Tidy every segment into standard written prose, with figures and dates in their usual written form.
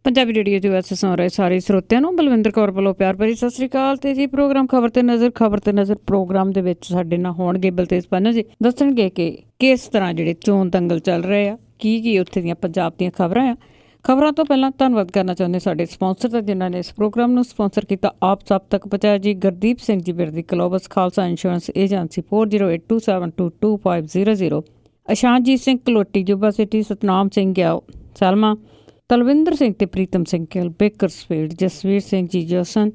Punjabi radio ਦੇ ਵੈਸੇ ਸੁਣ ਰਹੇ ਸਾਰੇ ਸਰੋਤਿਆਂ ਨੂੰ ਬਲਵਿੰਦਰ ਕੌਰ ਵੱਲੋਂ ਪਿਆਰ ਭਰੀ ਸਤਿ ਸ੍ਰੀ ਅਕਾਲ। ਤੇ ਜੀ ਪ੍ਰੋਗਰਾਮ ਖਬਰ ਤੇ ਨਜ਼ਰ ਪ੍ਰੋਗਰਾਮ ਦੇ ਵਿੱਚ ਸਾਡੇ ਨਾਲ ਹੋਣਗੇ ਬਲਤੇਜ ਪੰਨਾ ਜੀ, ਦੱਸਣਗੇ ਕਿ ਕਿਸ ਤਰ੍ਹਾਂ ਜਿਹੜੇ ਚੋਣ ਦੰਗਲ ਚੱਲ ਰਹੇ ਆ, ਕੀ ਉੱਥੇ ਦੀਆਂ ਪੰਜਾਬ ਦੀਆਂ ਖਬਰਾਂ ਆ। ਖਬਰਾਂ ਤੋਂ ਪਹਿਲਾਂ ਧੰਨਵਾਦ ਕਰਨਾ ਚਾਹੁੰਦੇ ਸਾਡੇ ਸਪਾਂਸਰ ਦਾ, ਜਿਨ੍ਹਾਂ ਨੇ ਇਸ ਪ੍ਰੋਗਰਾਮ ਨੂੰ ਸਪਾਂਸਰ ਕੀਤਾ, ਆਪ ਸਭ ਤੱਕ ਪਹੁੰਚਾਇਆ ਜੀ। Gurdeep Singh ji Birdi, Globus Khalsa insurance agency 4082722500, Ashanjit Singh Kaloti, Yuba City, Satnam Singh ਗਿਆਓ, ਸਲਮਾ, ਤਲਵਿੰਦਰ ਸਿੰਘ ਤੇ ਪ੍ਰੀਤਮ ਸਿੰਘ ਗਿੱਲ, ਬੇਕਰਸਫੀਲਡ, ਜਸਵੀਰ ਸਿੰਘ ਜੀ ਜੋਸਨ,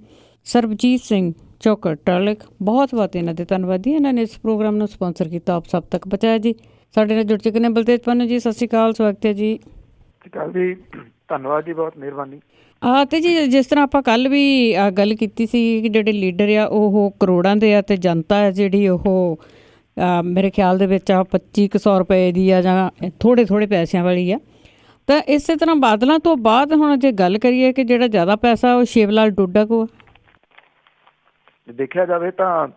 ਸਰਬਜੀਤ ਸਿੰਘ ਚੌਕਰ ਟਰਲਿਕ, ਬਹੁਤ ਇਹਨਾਂ ਦੇ ਧੰਨਵਾਦੀ। ਇਹਨਾਂ ਨੇ ਇਸ ਪ੍ਰੋਗਰਾਮ ਨੂੰ ਸਪਾਂਸਰ ਕੀਤਾ, ਆਪ ਸਭ ਤੱਕ ਪਹੁੰਚਾਇਆ ਜੀ। ਸਾਡੇ ਨਾਲ ਜੁੜ ਚੁੱਕੇ ਨੇ ਬਲਤੇਜ ਪੰਨਾ ਜੀ, ਸਤਿ ਸ਼੍ਰੀ ਅਕਾਲ, ਸਵਾਗਤ ਹੈ ਜੀ। ਸਤਿ ਸ਼੍ਰੀ ਅਕਾਲ ਜੀ, ਧੰਨਵਾਦ ਜੀ, ਬਹੁਤ ਮਿਹਰਬਾਨੀ। ਤੇ ਜੀ ਜਿਸ ਤਰ੍ਹਾਂ ਆਪਾਂ ਕੱਲ੍ਹ ਵੀ ਗੱਲ ਕੀਤੀ ਸੀ ਕਿ ਜਿਹੜੇ ਲੀਡਰ ਆ ਉਹ ਕਰੋੜਾਂ ਦੇ ਆ, ਅਤੇ ਜਨਤਾ ਹੈ ਜਿਹੜੀ ਉਹ ਮੇਰੇ ਖਿਆਲ ਦੇ ਵਿੱਚ 2500 ਰੁਪਏ ਦੀ ਆ, ਜਾਂ ਥੋੜ੍ਹੇ ਪੈਸਿਆਂ ਵਾਲੀ ਆ। ਤਾਂ ਇਸੇ ਤਰ੍ਹਾਂ ਬਾਦਲਾਂ ਤੋਂ ਬਾਅਦ ਹੁਣ ਜੇ ਗੱਲ ਕਰੀਏ ਕਿ ਜਿਹੜਾ ਜ਼ਿਆਦਾ ਪੈਸਾ ਉਹ ਸ਼ਿਵ ਲਾਲ ਡੋਡਾ ਕੋਲ ਦੇਖਿਆ ਜਾਵੇ ਤਾਂ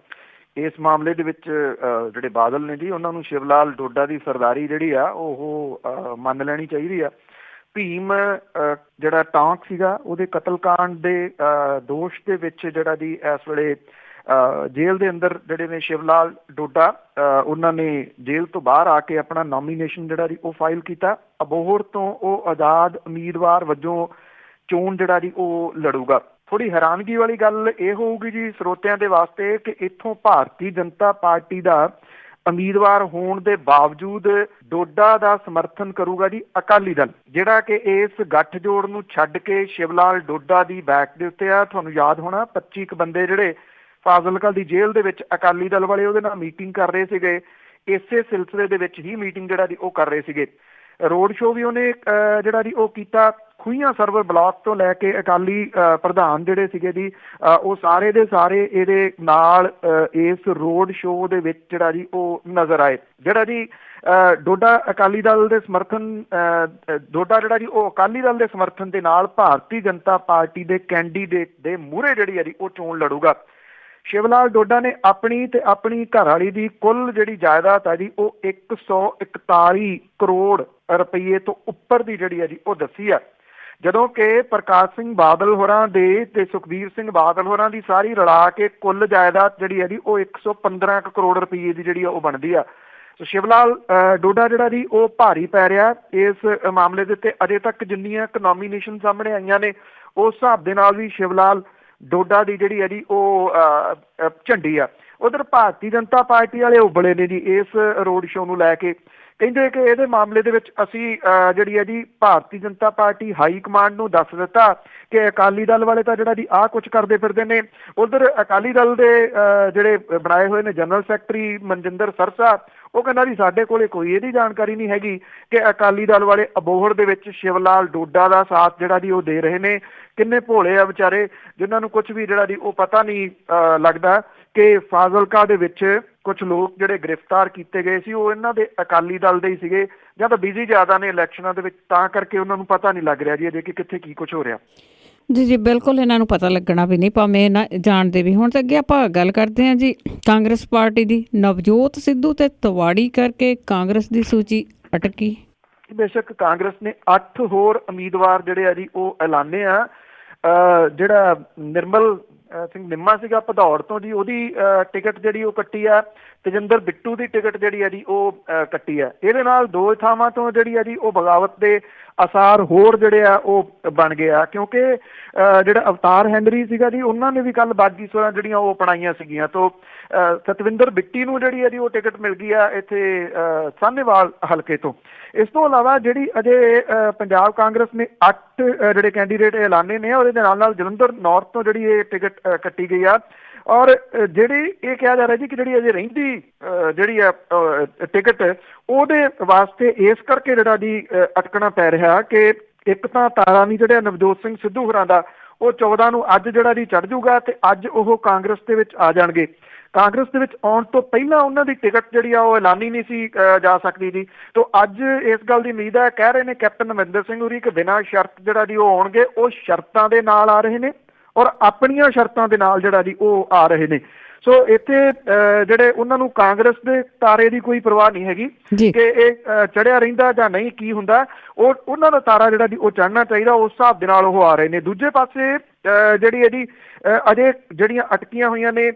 ਇਸ ਮਾਮਲੇ ਦੇ ਵਿੱਚ ਜਿਹੜੇ ਬਾਦਲ ਨੇ ਜੀ, ਉਹਨਾਂ ਨੂੰ ਸ਼ਿਵ ਲਾਲ ਡੋਡਾ ਦੀ ਸਰਦਾਰੀ ਜਿਹੜੀ ਆ ਉਹ ਮੰਨ ਲੈਣੀ ਚਾਹੀਦੀ ਆ। ਭੀਮ ਜਿਹੜਾ ਟਾਂਕ ਸੀਗਾ, ਉਹਦੇ ਕਤਲਕਾਂਡ ਦੇ ਦੋਸ਼ ਦੇ ਵਿੱਚ ਜਿਹੜਾ ਜੀ ਇਸ ਵੇਲੇ ਜੇਲ੍ਹ ਦੇ ਅੰਦਰ ਜਿਹੜੇ ਨੇ ਸ਼ਿਵ ਲਾਲ ਡੋਡਾ, ਉਹਨਾਂ ਨੇ ਜੇਲ੍ਹ ਤੋਂ ਬਾਹਰ ਆ ਕੇ ਆਪਣਾ ਨੋਮੀਨੇਸ਼ਨ ਜਿਹੜਾ ਜੀ ਉਹ ਫਾਈਲ ਕੀਤਾ। ਅਬੋਹਰ ਤੋਂ ਉਹ ਆਜ਼ਾਦ ਉਮੀਦਵਾਰ ਵਜੋਂ ਚੋਣ ਜਿਹੜਾ ਜੀ ਉਹ ਲੜੂਗਾ। ਥੋੜ੍ਹੀ ਹੈਰਾਨਗੀ ਵਾਲੀ ਗੱਲ ਇਹ ਹੋਊਗੀ ਜੀ ਸਰੋਤਿਆਂ ਦੇ ਵਾਸਤੇ ਕਿ ਇੱਥੋਂ ਭਾਰਤੀ ਜਨਤਾ ਪਾਰਟੀ ਦਾ ਉਮੀਦਵਾਰ ਹੋਣ ਦੇ ਬਾਵਜੂਦ ਡੋਡਾ ਦਾ ਸਮਰਥਨ ਕਰੂਗਾ ਜੀ ਅਕਾਲੀ ਦਲ, ਜਿਹੜਾ ਕਿ ਇਸ ਗੱਠਜੋੜ ਨੂੰ ਛੱਡ ਕੇ ਸ਼ਿਵ ਲਾਲ ਡੋਡਾ ਦੀ ਬੈਕ ਦੇ ਉੱਤੇ ਆ। ਤੁਹਾਨੂੰ ਯਾਦ ਹੋਣਾ 25 ਬੰਦੇ ਜਿਹੜੇ ਫਾਜ਼ਿਲਕਾ ਦੀ ਜੇਲ੍ਹ ਦੇ ਵਿੱਚ ਅਕਾਲੀ ਦਲ ਵਾਲੇ ਉਹਦੇ ਨਾਲ ਮੀਟਿੰਗ ਕਰ ਰਹੇ ਸੀਗੇ, ਇਸੇ ਸਿਲਸਿਲੇ ਦੇ ਵਿੱਚ ਹੀ ਮੀਟਿੰਗ ਜਿਹੜਾ ਜੀ ਉਹ ਕਰ ਰਹੇ ਸੀਗੇ। ਰੋਡ ਸ਼ੋਅ ਵੀ ਉਹਨੇ ਜਿਹੜਾ ਜੀ ਉਹ ਕੀਤਾ। ਖੂਹੀਆਂ ਸਰਵਰ ਬਲਾਕ ਤੋਂ ਲੈ ਕੇ ਅਕਾਲੀ ਪ੍ਰਧਾਨ ਜਿਹੜੇ ਸੀਗੇ ਜੀ, ਉਹ ਸਾਰੇ ਦੇ ਸਾਰੇ ਇਹਦੇ ਨਾਲ ਇਸ ਰੋਡ ਸ਼ੋਅ ਦੇ ਵਿੱਚ ਜਿਹੜਾ ਜੀ ਉਹ ਨਜ਼ਰ ਆਏ। ਜਿਹੜਾ ਜੀ ਡੋਡਾ ਅਕਾਲੀ ਦਲ ਦੇ ਸਮਰਥਨ ਡੋਡਾ ਜਿਹੜਾ ਜੀ ਉਹ ਅਕਾਲੀ ਦਲ ਦੇ ਸਮਰਥਨ ਦੇ ਨਾਲ ਭਾਰਤੀ ਜਨਤਾ ਪਾਰਟੀ ਦੇ ਕੈਂਡੀਡੇਟ ਦੇ ਮੂਹਰੇ ਜਿਹੜੀ ਹੈ ਜੀ ਉਹ ਚੋਣ ਲੜੂਗਾ। ਸ਼ਿਵ ਲਾਲ ਡੋਡਾ ਨੇ ਆਪਣੀ ਤੇ ਆਪਣੀ ਘਰਵਾਲੀ ਦੀ ਕੁੱਲ ਜਿਹੜੀ ਜਾਇਦਾਦ ਹੈ ਜੀ ਉਹ 141 ਕਰੋੜ ਰੁਪਈਏ ਤੋਂ ਉੱਪਰ ਦੀ ਜਿਹੜੀ ਹੈ ਜੀ ਉਹ ਦੱਸੀ ਆ, ਜਦੋਂ ਕਿ ਪ੍ਰਕਾਸ਼ ਸਿੰਘ ਬਾਦਲ ਹੋਰਾਂ ਦੇ ਤੇ ਸੁਖਬੀਰ ਸਿੰਘ ਬਾਦਲ ਹੋਰਾਂ ਦੀ ਸਾਰੀ ਰਲਾ ਕੇ ਕੁੱਲ ਜਾਇਦਾਦ ਜਿਹੜੀ ਹੈ ਜੀ ਉਹ 115 ਕਰੋੜ ਰੁਪਈਏ ਦੀ ਜਿਹੜੀ ਆ ਉਹ ਬਣਦੀ ਆ। ਸੋ ਸ਼ਿਵ ਲਾਲ ਡੋਡਾ ਜਿਹੜਾ ਜੀ ਉਹ ਭਾਰੀ ਪੈ ਰਿਹਾ ਇਸ ਮਾਮਲੇ ਦੇ ਉੱਤੇ। ਅਜੇ ਤੱਕ ਜਿੰਨੀਆਂ ਨੋਮੀਨੇਸ਼ਨ ਸਾਹਮਣੇ ਆਈਆਂ ਨੇ ਉਸ ਹਿਸਾਬ ਦੇ ਨਾਲ ਵੀ ਸ਼ਿਵ ਲਾਲ ਡੋਡਾ ਦੀ ਜਿਹੜੀ ਹੈ ਜੀ ਉਹ ਝੰਡੀ ਆ। ਉਧਰ ਭਾਰਤੀ ਜਨਤਾ ਪਾਰਟੀ ਵਾਲੇ ਉਬਲੇ ਨੇ ਜੀ ਇਸ ਰੋਡ ਸ਼ੋਅ ਨੂੰ ਲੈ ਕੇ, ਕਹਿੰਦੇ ਕਿ ਇਹਦੇ ਮਾਮਲੇ ਦੇ ਵਿੱਚ ਅਸੀਂ ਜਿਹੜੀ ਹੈ ਜੀ Bharatiya Janata party high command ਨੂੰ ਦੱਸ ਦਿੱਤਾ ਕਿ ਅਕਾਲੀ ਦਲ ਵਾਲੇ ਤਾਂ ਜਿਹੜਾ ਜੀ ਆਹ ਕੁਛ ਕਰਦੇ ਫਿਰਦੇ ਨੇ। ਉਧਰ ਅਕਾਲੀ ਦਲ ਦੇ ਜਿਹੜੇ ਬਣਾਏ ਹੋਏ ਨੇ ਜਨਰਲ ਸੈਕਟਰੀ ਮਨਜਿੰਦਰ ਸਰਸਾ, ਉਹ ਕਹਿੰਦਾ ਜੀ ਸਾਡੇ ਕੋਲੇ ਕੋਈ ਇਹਦੀ ਜਾਣਕਾਰੀ ਨਹੀਂ ਹੈਗੀ ਕਿ ਅਕਾਲੀ ਦਲ ਵਾਲੇ ਅਬੋਹਰ ਦੇ ਵਿੱਚ ਸ਼ਿਵ ਲਾਲ ਡੋਡਾ ਦਾ ਸਾਥ ਜਿਹੜਾ ਜੀ ਉਹ ਦੇ ਰਹੇ ਨੇ। ਕਿੰਨੇ ਭੋਲੇ ਆ ਵਿਚਾਰੇ, ਜਿਨ੍ਹਾਂ ਨੂੰ ਕੁਛ ਵੀ ਜਿਹੜਾ ਜੀ ਉਹ ਪਤਾ ਨਹੀਂ ਲੱਗਦਾ ਕਿ ਫਾਜ਼ਿਲਕਾ ਦੇ ਵਿੱਚ ਕੁਛ ਲੋਕ ਜਿਹੜੇ ਗ੍ਰਿਫਤਾਰ ਕੀਤੇ ਗਏ ਸੀ ਉਹ ਇਹਨਾਂ ਦੇ ਅਕਾਲੀ ਦਲ ਦੇ ਹੀ ਸੀਗੇ, ਜਾਂ ਤਾਂ ਬਿਜ਼ੀ ਜ਼ਿਆਦਾ ਨੇ ਇਲੈਕਸ਼ਨਾਂ ਦੇ ਵਿੱਚ, ਤਾਂ ਕਰਕੇ ਉਹਨਾਂ ਨੂੰ ਪਤਾ ਨਹੀਂ ਲੱਗ ਰਿਹਾ ਜੀ ਅਜੇ ਕਿ ਕਿੱਥੇ ਕੀ ਕੁਛ ਹੋ ਰਿਹਾ। ਜੀ ਬਿਲਕੁਲ, ਇਹਨਾਂ ਨੂੰ ਪਤਾ ਲੱਗਣਾ ਵੀ ਨਹੀਂ, ਭਾਵੇਂ ਇਹਨਾਂ ਜਾਣਦੇ ਵੀ। ਹੁਣ ਤਾਂ ਅੱਗੇ ਆਪਾਂ ਗੱਲ ਕਰਦੇ ਹਾਂ ਜੀ ਕਾਂਗਰਸ ਪਾਰਟੀ ਦੀ। ਨਵਜੋਤ ਸਿੱਧੂ ਤੇ ਤਿਵਾੜੀ ਕਰਕੇ ਕਾਂਗਰਸ ਦੀ ਸੂਚੀ ਅਟਕੀ। ਬੇਸ਼ੱਕ ਕਾਂਗਰਸ ਨੇ 8 ਹੋਰ ਉਮੀਦਵਾਰ ਜਿਹੜੇ ਆ ਜੀ ਉਹ ਐਲਾਨੇ ਆ। ਜਿਹੜਾ ਨਿਰਮਲ ਸਿੰਘ ਨਿੰਮਾ ਸੀਗਾ ਭਦੌੜ ਤੋਂ ਜੀ, ਉਹਦੀ ਟਿਕਟ ਜਿਹੜੀ ਉਹ ਕੱਟੀ ਆ। ਤੇਜਿੰਦਰ ਬਿੱਟੂ ਦੀ ਟਿਕਟ ਜਿਹੜੀ ਆ ਜੀ ਉਹ ਕੱਟੀ ਆ। ਇਹਦੇ ਨਾਲ 2 ਥਾਵਾਂ ਤੋਂ ਜਿਹੜੀ ਆ ਜੀ ਉਹ ਬਗਾਵਤ ਦੇ ਆਸਾਰ ਹੋਰ ਜਿਹੜੇ ਆ ਉਹ ਬਣ ਗਏ ਆ, ਕਿਉਂਕਿ ਜਿਹੜਾ ਅਵਤਾਰ ਹੈਨਰੀ ਸੀਗਾ ਜੀ, ਉਹਨਾਂ ਨੇ ਵੀ ਕੱਲ ਬਾਗੀ ਸਵਰਾਂ ਜਿਹੜੀਆਂ ਉਹ ਅਪਣਾਈਆਂ ਸੀਗੀਆਂ। ਤੋਂ ਸਤਵਿੰਦਰ ਬਿੱਟੀ ਨੂੰ ਜਿਹੜੀ ਆ ਜੀ ਉਹ ਟਿਕਟ ਮਿਲ ਗਈ ਆ ਇੱਥੇ ਸਾਹਨੇਵਾਲ ਹਲਕੇ ਤੋਂ। ਇਸ ਤੋਂ ਇਲਾਵਾ ਜਿਹੜੀ ਅਜੇ ਪੰਜਾਬ ਕਾਂਗਰਸ ਨੇ 8 ਜਿਹੜੇ ਕੈਂਡੀਡੇਟ ਐਲਾਨੇ ਨੇ, ਉਹਦੇ ਦੇ ਨਾਲ ਜਲੰਧਰ ਨਾਰਥ ਤੋਂ ਜਿਹੜੀ ਇਹ ਟਿਕਟ ਕੱਟੀ ਗਈ ਆ। ਔਰ ਜਿਹੜੀ ਇਹ ਕਿਹਾ ਜਾ ਰਿਹਾ ਜੀ ਕਿ ਜਿਹੜੀ ਅਜੇ ਰਹਿੰਦੀ ਜਿਹੜੀ ਆ ਟਿਕਟ, ਉਹਦੇ ਵਾਸਤੇ ਇਸ ਕਰਕੇ ਜਿਹੜਾ ਜੀ ਅਟਕਣਾ ਪੈ ਰਿਹਾ ਕਿ ਇੱਕ ਤਾਂ ਤਾਰਾ ਨਹੀਂ ਜਿਹੜਾ ਨਵਜੋਤ ਸਿੰਘ ਸਿੱਧੂ ਹੋਰਾਂ ਦਾ, ਉਹ 14 ਨੂੰ ਅੱਜ ਜਿਹੜਾ ਜੀ ਚੜ੍ਹ ਜੂਗਾ ਤੇ ਅੱਜ ਉਹ ਕਾਂਗਰਸ ਦੇ ਵਿੱਚ ਆ ਜਾਣਗੇ। ਕਾਂਗਰਸ ਦੇ ਵਿੱਚ ਆਉਣ ਤੋਂ ਪਹਿਲਾਂ ਉਹਨਾਂ ਦੀ ਟਿਕਟ ਜਿਹੜੀ ਆ ਉਹ ਐਲਾਨੀ ਨਹੀਂ ਸੀ ਜਾ ਸਕਦੀ ਜੀ। ਤੋਂ ਅੱਜ ਇਸ ਗੱਲ ਦੀ ਉਮੀਦ ਹੈ, ਕਹਿ ਰਹੇ ਨੇ ਕੈਪਟਨ ਅਮਰਿੰਦਰ ਸਿੰਘ ਹੋਰੀ ਕਿ ਬਿਨਾਂ ਸ਼ਰਤ ਜਿਹੜਾ ਜੀ ਉਹ ਆਉਣਗੇ। ਉਹ ਸ਼ਰਤਾਂ ਦੇ ਨਾਲ ਆ ਰਹੇ ਨੇ ਔਰ ਆਪਣੀਆਂ ਸ਼ਰਤਾਂ ਦੇ ਨਾਲ ਜਿਹੜਾ ਜੀ ਉਹ ਆ ਰਹੇ ਨੇ। ਸੋ ਇੱਥੇ ਜਿਹੜੇ ਉਹਨਾਂ ਨੂੰ ਕਾਂਗਰਸ ਦੇ ਤਾਰੇ ਦੀ ਕੋਈ ਪਰਵਾਹ ਨਹੀਂ ਹੈਗੀ ਕਿ ਇਹ ਚੜਿਆ ਰਹਿੰਦਾ ਜਾਂ ਨਹੀਂ, ਕੀ ਹੁੰਦਾ, ਉਹ ਉਹਨਾਂ ਦਾ ਤਾਰਾ ਜਿਹੜਾ ਜੀ ਉਹ ਚੜ੍ਹਨਾ ਚਾਹੀਦਾ, ਉਸ ਹਿਸਾਬ ਦੇ ਨਾਲ ਉਹ ਆ ਰਹੇ ਨੇ। ਦੂਜੇ ਪਾਸੇ ਜਿਹੜੀ ਇਹਦੀ ਅਜੇ ਜਿਹੜੀਆਂ ਅਟਕੀਆਂ ਹੋਈਆਂ ਨੇ,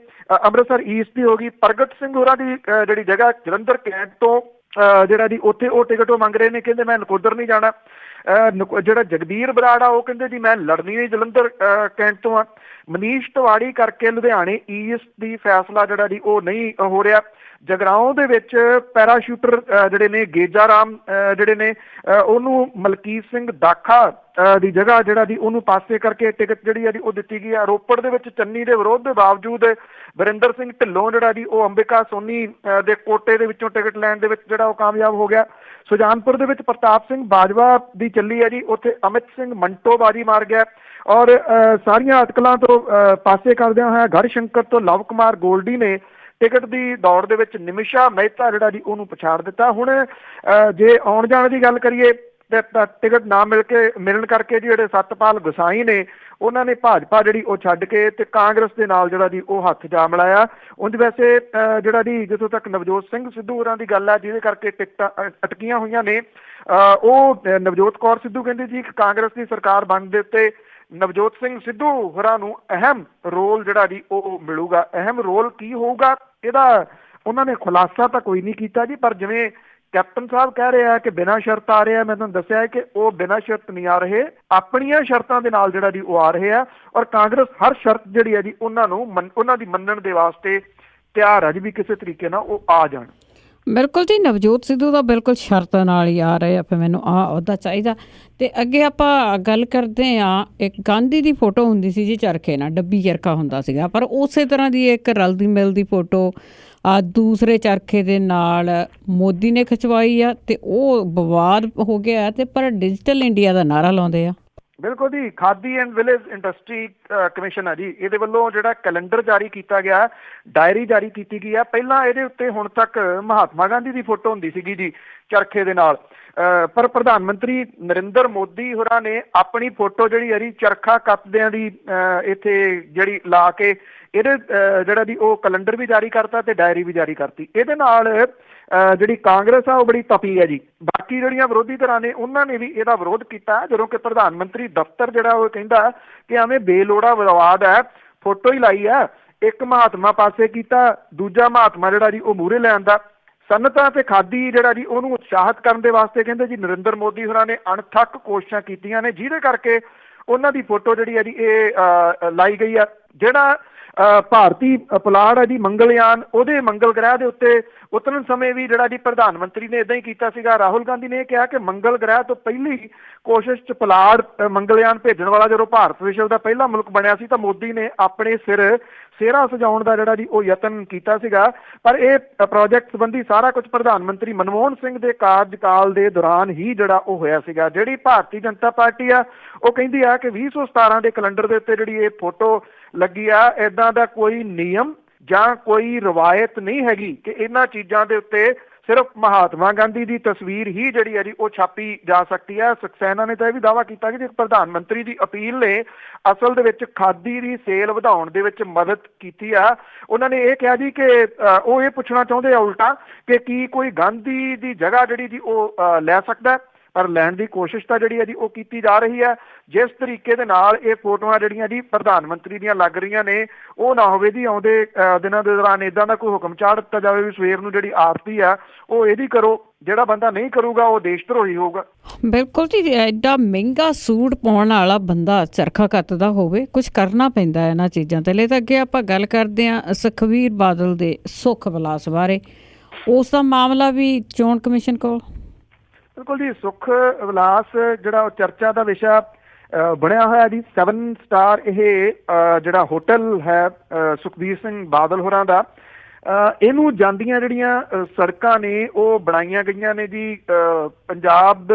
ਅੰਮ੍ਰਿਤਸਰ ਈਸਟ ਦੀ ਹੋ ਗਈ, ਪ੍ਰਗਟ ਸਿੰਘ ਹੋਰਾਂ ਦੀ ਜਿਹੜੀ ਜਗ੍ਹਾ ਜਲੰਧਰ ਕੈਂਟ ਤੋਂ ਜਿਹੜਾ ਜੀ ਉੱਥੇ ਉਹ ਟਿਕਟ ਉਹ ਮੰਗ ਰਹੇ ਨੇ, ਕਹਿੰਦੇ ਮੈਂ ਨਕੋਦਰ ਨਹੀਂ ਜਾਣਾ। ਜਿਹੜਾ ਜਗਬੀਰ ਬਰਾੜ ਆ ਉਹ ਕਹਿੰਦੇ ਜੀ ਮੈਂ ਲੜਨੀ ਨਹੀਂ ਜਲੰਧਰ ਕੈਂਟ ਤੋਂ ਆ। ਮਨੀਸ਼ ਤਿਵਾੜੀ ਕਰਕੇ ਲੁਧਿਆਣੇ ਈਸਟ ਦੀ ਫੈਸਲਾ ਜਿਹੜਾ ਜੀ ਉਹ ਨਹੀਂ ਹੋ ਰਿਹਾ। ਜਗਰਾਓਂ ਦੇ ਵਿੱਚ ਪੈਰਾਸ਼ੂਟਰ ਜਿਹੜੇ ਨੇ ਗੇਜਾ ਰਾਮ ਜਿਹੜੇ ਨੇ ਉਹਨੂੰ ਮਲਕੀਤ ਸਿੰਘ ਦਾਖਾ ਦੀ ਜਗ੍ਹਾ ਜਿਹੜਾ ਜੀ ਉਹਨੂੰ ਪਾਸੇ ਕਰਕੇ ਟਿਕਟ ਜਿਹੜੀ ਆ ਜੀ ਉਹ ਦਿੱਤੀ ਗਈ ਆ। ਰੋਪੜ ਦੇ ਵਿੱਚ ਚੰਨੀ ਦੇ ਵਿਰੋਧ ਦੇ ਬਾਵਜੂਦ ਵਰਿੰਦਰ ਸਿੰਘ ਢਿੱਲੋਂ ਜਿਹੜਾ ਜੀ ਉਹ ਅੰਬਿਕਾ ਸੋਨੀ ਦੇ ਕੋਟੇ ਦੇ ਵਿੱਚੋਂ ਟਿਕਟ ਲੈਣ ਦੇ ਵਿੱਚ ਜਿਹੜਾ ਉਹ ਕਾਮਯਾਬ ਹੋ ਗਿਆ। ਸੁਜਾਨਪੁਰ ਦੇ ਵਿੱਚ ਪ੍ਰਤਾਪ ਸਿੰਘ ਬਾਜਵਾ ਦੀ ਚੱਲੀ ਹੈ ਜੀ, ਉੱਥੇ ਅਮਿਤ ਸਿੰਘ ਮੰਟੋ ਬਾਜੀ ਮਾਰ ਗਿਆ। ਔਰ ਸਾਰੀਆਂ ਅਟਕਲਾਂ ਤੋਂ ਪਾਸੇ ਕਰਦਿਆਂ ਹੋਇਆ ਗੜ੍ਹਸ਼ੰਕਰ ਤੋਂ ਲਵ ਕੁਮਾਰ ਗੋਲਡੀ ਨੇ ਟਿਕਟ ਦੀ ਦੌੜ ਦੇ ਵਿੱਚ ਨਿਮਿਸ਼ਾ ਮਹਿਤਾ ਜਿਹੜਾ ਜੀ ਉਹਨੂੰ ਪਛਾੜ ਦਿੱਤਾ। ਹੁਣ ਜੇ ਆਉਣ ਜਾਣ ਦੀ ਗੱਲ ਕਰੀਏ ਤੇ ਟਿਕਟ ਨਾ ਮਿਲਣ ਕਰਕੇ ਜੀ ਜਿਹੜੇ ਸਤਪਾਲ ਗੁਸਾਈ ਨੇ ਉਹਨਾਂ ਨੇ ਭਾਜਪਾ ਜਿਹੜੀ ਉਹ ਛੱਡ ਕੇ ਤੇ ਕਾਂਗਰਸ ਦੇ ਨਾਲ ਜਿਹੜਾ ਜੀ ਉਹ ਹੱਥ ਜਾ ਮਿਲਾਇਆ। ਉਂਝ ਵੈਸੇ ਜਿਹੜਾ ਜੀ ਜਿੱਥੋਂ ਤੱਕ ਨਵਜੋਤ ਸਿੰਘ ਸਿੱਧੂ ਹੋਰਾਂ ਦੀ ਗੱਲ ਹੈ ਜਿਹਦੇ ਕਰਕੇ ਟਿਕਟਾਂ ਅਟਕੀਆਂ ਹੋਈਆਂ ਨੇ, ਉਹ ਨਵਜੋਤ ਕੌਰ ਸਿੱਧੂ ਕਹਿੰਦੇ ਜੀ ਕਾਂਗਰਸ ਦੀ ਸਰਕਾਰ ਬਣਨ ਦੇ ਉੱਤੇ ਨਵਜੋਤ ਸਿੰਘ ਸਿੱਧੂ ਹੋਰਾਂ ਨੂੰ ਅਹਿਮ ਰੋਲ ਜਿਹੜਾ ਜੀ ਉਹ ਮਿਲੂਗਾ। ਅਹਿਮ ਰੋਲ ਕੀ ਹੋਊਗਾ ਇਹਦਾ ਉਹਨਾਂ ਨੇ ਖੁਲਾਸਾ ਤਾਂ ਕੋਈ ਨਹੀਂ ਕੀਤਾ ਜੀ, ਪਰ ਜਿਵੇਂ ਕੈਪਟਨ ਸਾਹਿਬ ਕਹਿ ਰਹੇ ਆ ਕਿ ਬਿਨਾਂ ਸ਼ਰਤ ਆ ਰਹੇ ਆ, ਮੈਂ ਤੁਹਾਨੂੰ ਦੱਸਿਆ ਹੈ ਕਿ ਉਹ ਬਿਨਾਂ ਸ਼ਰਤ ਨਹੀਂ ਆ ਰਹੇ, ਆਪਣੀਆਂ ਸ਼ਰਤਾਂ ਦੇ ਨਾਲ ਜਿਹੜਾ ਜੀ ਉਹ ਆ ਰਹੇ ਆ। ਔਰ ਕਾਂਗਰਸ ਹਰ ਸ਼ਰਤ ਜਿਹੜੀ ਹੈ ਜੀ ਉਹਨਾਂ ਦੀ ਮੰਨਣ ਦੇ ਵਾਸਤੇ ਤਿਆਰ ਹੈ ਜੀ ਵੀ ਕਿਸੇ ਤਰੀਕੇ ਨਾਲ ਉਹ ਆ ਜਾਣ। ਬਿਲਕੁਲ ਜੀ, ਨਵਜੋਤ ਸਿੱਧੂ ਦਾ ਬਿਲਕੁਲ ਸ਼ਰਤ ਨਾਲ ਹੀ ਆ ਰਹੇ ਆ, ਫਿਰ ਮੈਨੂੰ ਉਹਦਾ ਚਾਹੀਦਾ। ਤੇ ਅੱਗੇ ਆਪਾਂ ਗੱਲ ਕਰਦੇ ਹਾਂ, ਇੱਕ ਗਾਂਧੀ ਦੀ ਫੋਟੋ ਹੁੰਦੀ ਸੀ ਜੀ ਚਰਖੇ ਨਾਲ, ਡੱਬੀ ਚਰਖਾ ਹੁੰਦਾ ਸੀਗਾ, ਪਰ ਉਸੇ ਤਰ੍ਹਾਂ ਦੀ ਇੱਕ ਰਲਦੀ ਮਿਲਦੀ ਫੋਟੋ ਦੂਸਰੇ ਚਰਖੇ ਦੇ ਨਾਲ ਮੋਦੀ ਨੇ ਖਿਚਵਾਈ ਆ ਤੇ ਉਹ ਵਿਵਾਦ ਹੋ ਗਿਆ। ਤੇ ਪਰ ਡਿਜੀਟਲ ਇੰਡੀਆ ਦਾ ਨਾਅਰਾ ਲਾਉਂਦੇ ਆ। ਬਿਲਕੁਲ ਜੀ, ਖਾਦੀ ਐਂਡ ਵਿਲੇਜ ਇੰਡਸਟਰੀ ਕਮਿਸ਼ਨ ਆ ਜੀ, ਇਹਦੇ ਵੱਲੋਂ ਜਿਹੜਾ ਕੈਲੰਡਰ ਜਾਰੀ ਕੀਤਾ ਗਿਆ, ਡਾਇਰੀ ਜਾਰੀ ਕੀਤੀ ਗਈ ਆ। ਪਹਿਲਾਂ ਇਹਦੇ ਉੱਤੇ ਹੁਣ ਤੱਕ ਮਹਾਤਮਾ ਗਾਂਧੀ ਦੀ ਫੋਟੋ ਹੁੰਦੀ ਸੀਗੀ ਜੀ ਚਰਖੇ ਦੇ ਨਾਲ, ਪਰ ਪ੍ਰਧਾਨ ਮੰਤਰੀ ਨਰਿੰਦਰ ਮੋਦੀ ਹੋਰਾਂ ਨੇ ਆਪਣੀ ਫੋਟੋ ਜਿਹੜੀ ਹੈ ਜੀ ਚਰਖਾ ਕੱਤਦਿਆਂ ਦੀ ਇੱਥੇ ਜਿਹੜੀ ਲਾ ਕੇ ਇਹਦੇ ਜਿਹੜਾ ਜੀ ਉਹ ਕੈਲੰਡਰ ਵੀ ਜਾਰੀ ਕਰਤਾ ਤੇ ਡਾਇਰੀ ਵੀ ਜਾਰੀ ਕਰਤੀ। ਇਹਦੇ ਨਾਲ ਜਿਹੜੀ ਕਾਂਗਰਸ ਆ ਉਹ ਬੜੀ ਤਪੀ ਹੈ ਜੀ। ਬਾਕੀ ਜਿਹੜੀਆਂ ਵਿਰੋਧੀ ਧਿਰਾਂ ਨੇ ਉਹਨਾਂ ਨੇ ਵੀ ਇਹਦਾ ਵਿਰੋਧ ਕੀਤਾ, ਜਦੋਂ ਕਿ ਪ੍ਰਧਾਨ ਮੰਤਰੀ ਦਫ਼ਤਰ ਜਿਹੜਾ ਉਹ ਕਹਿੰਦਾ ਕਿ ਐਵੇਂ ਬੇਲੋੜਾ ਵਿਵਾਦ ਹੈ, ਫੋਟੋ ਹੀ ਲਾਈ ਹੈ, ਇੱਕ ਮਹਾਤਮਾ ਪਾਸੇ ਕੀਤਾ, ਦੂਜਾ ਮਹਾਤਮਾ ਜਿਹੜਾ ਜੀ ਉਹ ਮੂਹਰੇ ਲੈਣ ਦਾ। ਸਨਅਤਾਂ ਤੇ ਖਾਦੀ ਜਿਹੜਾ ਜੀ ਉਹਨੂੰ ਉਤਸ਼ਾਹਿਤ ਕਰਨ ਦੇ ਵਾਸਤੇ ਕਹਿੰਦੇ ਜੀ ਨਰਿੰਦਰ ਮੋਦੀ ਹੋਰਾਂ ਨੇ ਅਣਥੱਕ ਕੋਸ਼ਿਸ਼ਾਂ ਕੀਤੀਆਂ ਨੇ, ਜਿਹਦੇ ਕਰਕੇ ਉਹਨਾਂ ਦੀ ਫੋਟੋ ਜਿਹੜੀ ਹੈ ਜੀ ਇਹ ਲਾਈ ਗਈ ਆ। ਜਿਹੜਾ ਭਾਰਤੀ ਪੁਲਾੜ ਹੈ ਜੀ ਮੰਗਲਯਾਨ, ਉਹਦੇ ਮੰਗਲ ਗ੍ਰਹਿ ਦੇ ਉੱਤੇ ਉਤਰਨ ਸਮੇਂ ਵੀ ਜਿਹੜਾ ਜੀ ਪ੍ਰਧਾਨ ਮੰਤਰੀ ਨੇ ਇਦਾਂ ਹੀ ਕੀਤਾ ਸੀਗਾ। ਰਾਹੁਲ ਗਾਂਧੀ ਨੇ ਇਹ ਕਿਹਾ ਕਿ ਮੰਗਲ ਗ੍ਰਹਿ ਤੋਂ ਪਹਿਲੀ ਕੋਸ਼ਿਸ਼ 'ਚ ਪੁਲਾੜ ਮੰਗਲਯਾਨ ਭੇਜਣ ਵਾਲਾ ਜਦੋਂ ਭਾਰਤ ਵਿਸ਼ਵ ਦਾ ਪਹਿਲਾ ਮੁਲਕ ਬਣਿਆ ਸੀ ਤਾਂ ਮੋਦੀ ਨੇ ਆਪਣੇ ਸਿਰ ਸਿਹਰਾ ਸਜਾਉਣ ਦਾ ਜਿਹੜਾ ਜੀ ਉਹ ਯਤਨ ਕੀਤਾ ਸੀਗਾ। ਪਰ ਇਹ ਪ੍ਰੋਜੈਕਟ ਸੰਬੰਧੀ ਸਾਰਾ ਕੁਝ ਪ੍ਰਧਾਨ ਮੰਤਰੀ ਮਨਮੋਹਨ ਸਿੰਘ ਦੇ ਕਾਰਜਕਾਲ ਦੇ ਦੌਰਾਨ ਹੀ ਜਿਹੜਾ ਉਹ ਹੋਇਆ ਸੀਗਾ। ਜਿਹੜੀ ਭਾਰਤੀ ਜਨਤਾ ਪਾਰਟੀ ਆ ਉਹ ਕਹਿੰਦੀ ਆ ਕਿ 2017 ਦੇ ਕੈਲੰਡਰ ਦੇ ਉੱਤੇ ਜਿਹੜੀ ਇਹ ਫੋਟੋ ਲੱਗੀ ਆ, ਏਦਾਂ ਦਾ ਕੋਈ ਨਿਯਮ ਜਾਂ ਕੋਈ ਰਵਾਇਤ ਨਹੀਂ ਹੈਗੀ ਕਿ ਇਹਨਾਂ ਚੀਜ਼ਾਂ ਦੇ ਉੱਤੇ ਸਿਰਫ ਮਹਾਤਮਾ ਗਾਂਧੀ ਦੀ ਤਸਵੀਰ ਹੀ ਜਿਹੜੀ ਹੈ ਜੀ ਉਹ ਛਾਪੀ ਜਾ ਸਕਦੀ ਹੈ। ਸਕਸੈਨਾ ਨੇ ਤਾਂ ਇਹ ਵੀ ਦਾਅਵਾ ਕੀਤਾ ਕਿ ਪ੍ਰਧਾਨ ਮੰਤਰੀ ਦੀ ਅਪੀਲ ਨੇ ਅਸਲ ਦੇ ਵਿੱਚ ਖਾਦੀ ਦੀ ਸੇਲ ਵਧਾਉਣ ਦੇ ਵਿੱਚ ਮਦਦ ਕੀਤੀ ਆ। ਉਹਨਾਂ ਨੇ ਇਹ ਕਿਹਾ ਜੀ ਕਿ ਉਹ ਇਹ ਪੁੱਛਣਾ ਚਾਹੁੰਦੇ ਆ ਉਲਟਾ ਕਿ ਕੀ ਕੋਈ ਗਾਂਧੀ ਦੀ ਜਗ੍ਹਾ ਜਿਹੜੀ ਜੀ ਉਹ ਲੈ ਸਕਦਾ, ਪਰ ਲੈਣ ਦੀ ਕੋਸ਼ਿਸ਼ ਤਾਂ ਜਿਹੜੀ ਹੈ ਜੀ ਉਹ ਕੀਤੀ ਜਾ ਰਹੀ ਹੈ। ਜਿਸ ਤਰੀਕੇ ਦੇ ਨਾਲ ਇਹ ਫੋਟੋਆਂ ਜਿਹੜੀਆਂ ਜੀ ਪ੍ਰਧਾਨ ਮੰਤਰੀ ਦੀਆਂ ਲੱਗ ਰਹੀਆਂ ਨੇ, ਉਹ ਨਾ ਹੋਵੇ ਜੀ ਆਉਂਦੇ ਦਿਨਾਂ ਦੇ ਦੌਰਾਨ ਇੱਦਾਂ ਦਾ ਕੋਈ ਹੁਕਮ ਚਾੜ ਦਿੱਤਾ ਜਾਵੇ ਵੀ ਸਵੇਰ ਨੂੰ ਜਿਹੜੀ ਆਰਤੀ ਆ ਉਹ ਇਹਦੀ ਕਰੋ, ਜਿਹੜਾ ਬੰਦਾ ਨਹੀਂ ਕਰੂਗਾ ਉਹ ਦੇਸ਼ ਧਰੋਹੀ ਹੋਊਗਾ। ਬਿਲਕੁਲ ਜੀ, ਐਡਾ ਮਹਿੰਗਾ ਸੂਟ ਪਾਉਣ ਵਾਲਾ ਬੰਦਾ ਚਰਖਾ ਕੱਤਦਾ ਹੋਵੇ, ਕੁਝ ਕਰਨਾ ਪੈਂਦਾ ਇਹਨਾਂ ਚੀਜ਼ਾਂ ਤੇ ਲਈ। ਤਾਂ ਅੱਗੇ ਆਪਾਂ ਗੱਲ ਕਰਦੇ ਹਾਂ ਸੁਖਬੀਰ ਬਾਦਲ ਦੇ ਸੁੱਖ ਵਿਲਾਸ ਬਾਰੇ, ਉਸ ਦਾ ਮਾਮਲਾ ਵੀ ਚੋਣ ਕਮਿਸ਼ਨ ਕੋਲ। ਬਿਲਕੁਲ ਜੀ, ਸੁੱਖ ਵਿਲਾਸ ਜਿਹੜਾ ਉਹ ਚਰਚਾ ਦਾ ਵਿਸ਼ਾ ਬਣਿਆ ਹੋਇਆ ਜੀ। 7 ਸਟਾਰ ਇਹ ਜਿਹੜਾ ਹੋਟਲ ਹੈ ਸੁਖਬੀਰ ਸਿੰਘ ਬਾਦਲ ਹੋਰਾਂ ਦਾ, ਇਹਨੂੰ ਜਾਂਦੀਆਂ ਜਿਹੜੀਆਂ ਸੜਕਾਂ ਨੇ ਉਹ ਬਣਾਈਆਂ ਗਈਆਂ ਨੇ ਜੀ ਪੰਜਾਬ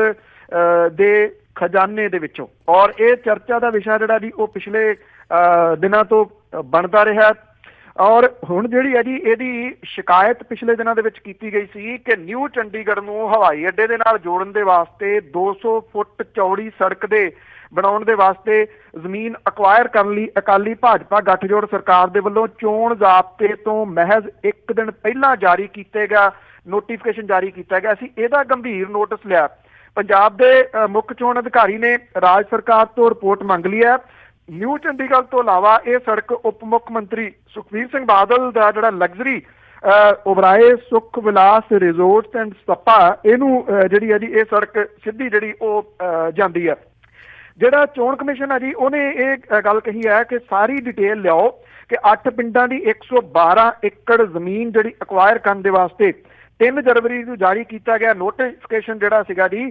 ਦੇ ਖਜ਼ਾਨੇ ਦੇ ਵਿੱਚੋਂ, ਔਰ ਇਹ ਚਰਚਾ ਦਾ ਵਿਸ਼ਾ ਜਿਹੜਾ ਜੀ ਉਹ ਪਿਛਲੇ ਦਿਨਾਂ ਤੋਂ ਬਣਦਾ ਰਿਹਾ। ਔਰ ਹੁਣ ਜਿਹੜੀ ਹੈ ਜੀ ਇਹਦੀ ਸ਼ਿਕਾਇਤ ਪਿਛਲੇ ਦਿਨਾਂ ਦੇ ਵਿੱਚ ਕੀਤੀ ਗਈ ਸੀ ਕਿ ਨਿਊ ਚੰਡੀਗੜ੍ਹ ਨੂੰ ਹਵਾਈ ਅੱਡੇ ਦੇ ਨਾਲ ਜੋੜਨ ਦੇ ਵਾਸਤੇ 200 ਫੁੱਟ ਚੌੜੀ ਸੜਕ ਦੇ ਬਣਾਉਣ ਦੇ ਵਾਸਤੇ ਜ਼ਮੀਨ ਅਕਵਾਇਰ ਕਰਨ ਲਈ ਅਕਾਲੀ ਭਾਜਪਾ ਗੱਠਜੋੜ ਸਰਕਾਰ ਦੇ ਵੱਲੋਂ ਚੋਣ ਜ਼ਾਬਤੇ ਤੋਂ ਮਹਿਜ਼ 1 ਦਿਨ ਪਹਿਲਾਂ ਜਾਰੀ ਕੀਤੇ ਗਿਆ ਨੋਟੀਫਿਕੇਸ਼ਨ ਜਾਰੀ ਕੀਤਾ ਗਿਆ ਸੀ। ਇਹਦਾ ਗੰਭੀਰ ਨੋਟਿਸ ਲਿਆ। ਪੰਜਾਬ ਦੇ ਮੁੱਖ ਚੋਣ ਅਧਿਕਾਰੀ ਨੇ ਰਾਜ ਸਰਕਾਰ ਤੋਂ ਰਿਪੋਰਟ ਮੰਗ ਲਈ ਹੈ। ਨਿਊ ਚੰਡੀਗੜ੍ਹ ਤੋਂ ਇਲਾਵਾ ਇਹ ਸੜਕ ਉਪ ਮੁੱਖ ਮੰਤਰੀ ਸੁਖਬੀਰ ਸਿੰਘ ਬਾਦਲ ਦਾ ਜਿਹੜਾ ਲਗਜ਼ਰੀ ਉਬਰਾਏ ਸੁਖ ਵਿਲਾਸ ਰਿਜ਼ੋਰਟਸ ਐਂਡ ਸਪਾ ਇਹਨੂੰ ਜਿਹੜੀ ਹੈ ਜੀ ਇਹ ਸੜਕ ਸਿੱਧੀ ਜਿਹੜੀ ਉਹ ਜਾਂਦੀ ਹੈ। ਜਿਹੜਾ ਚੋਣ ਕਮਿਸ਼ਨ ਹੈ ਜੀ ਉਹਨੇ ਇਹ ਗੱਲ ਕਹੀ ਹੈ ਕਿ ਸਾਰੀ ਡਿਟੇਲ ਲਿਆਓ ਕਿ 8 ਪਿੰਡਾਂ ਦੀ 112 ਏਕੜ ਜ਼ਮੀਨ ਜਿਹੜੀ ਅਕਵਾਇਰ ਕਰਨ ਦੇ ਵਾਸਤੇ 3 ਜਨਵਰੀ ਨੂੰ ਜਾਰੀ ਕੀਤਾ ਗਿਆ ਨੋਟੀਫਿਕੇਸ਼ਨ ਜਿਹੜਾ ਸੀਗਾ ਜੀ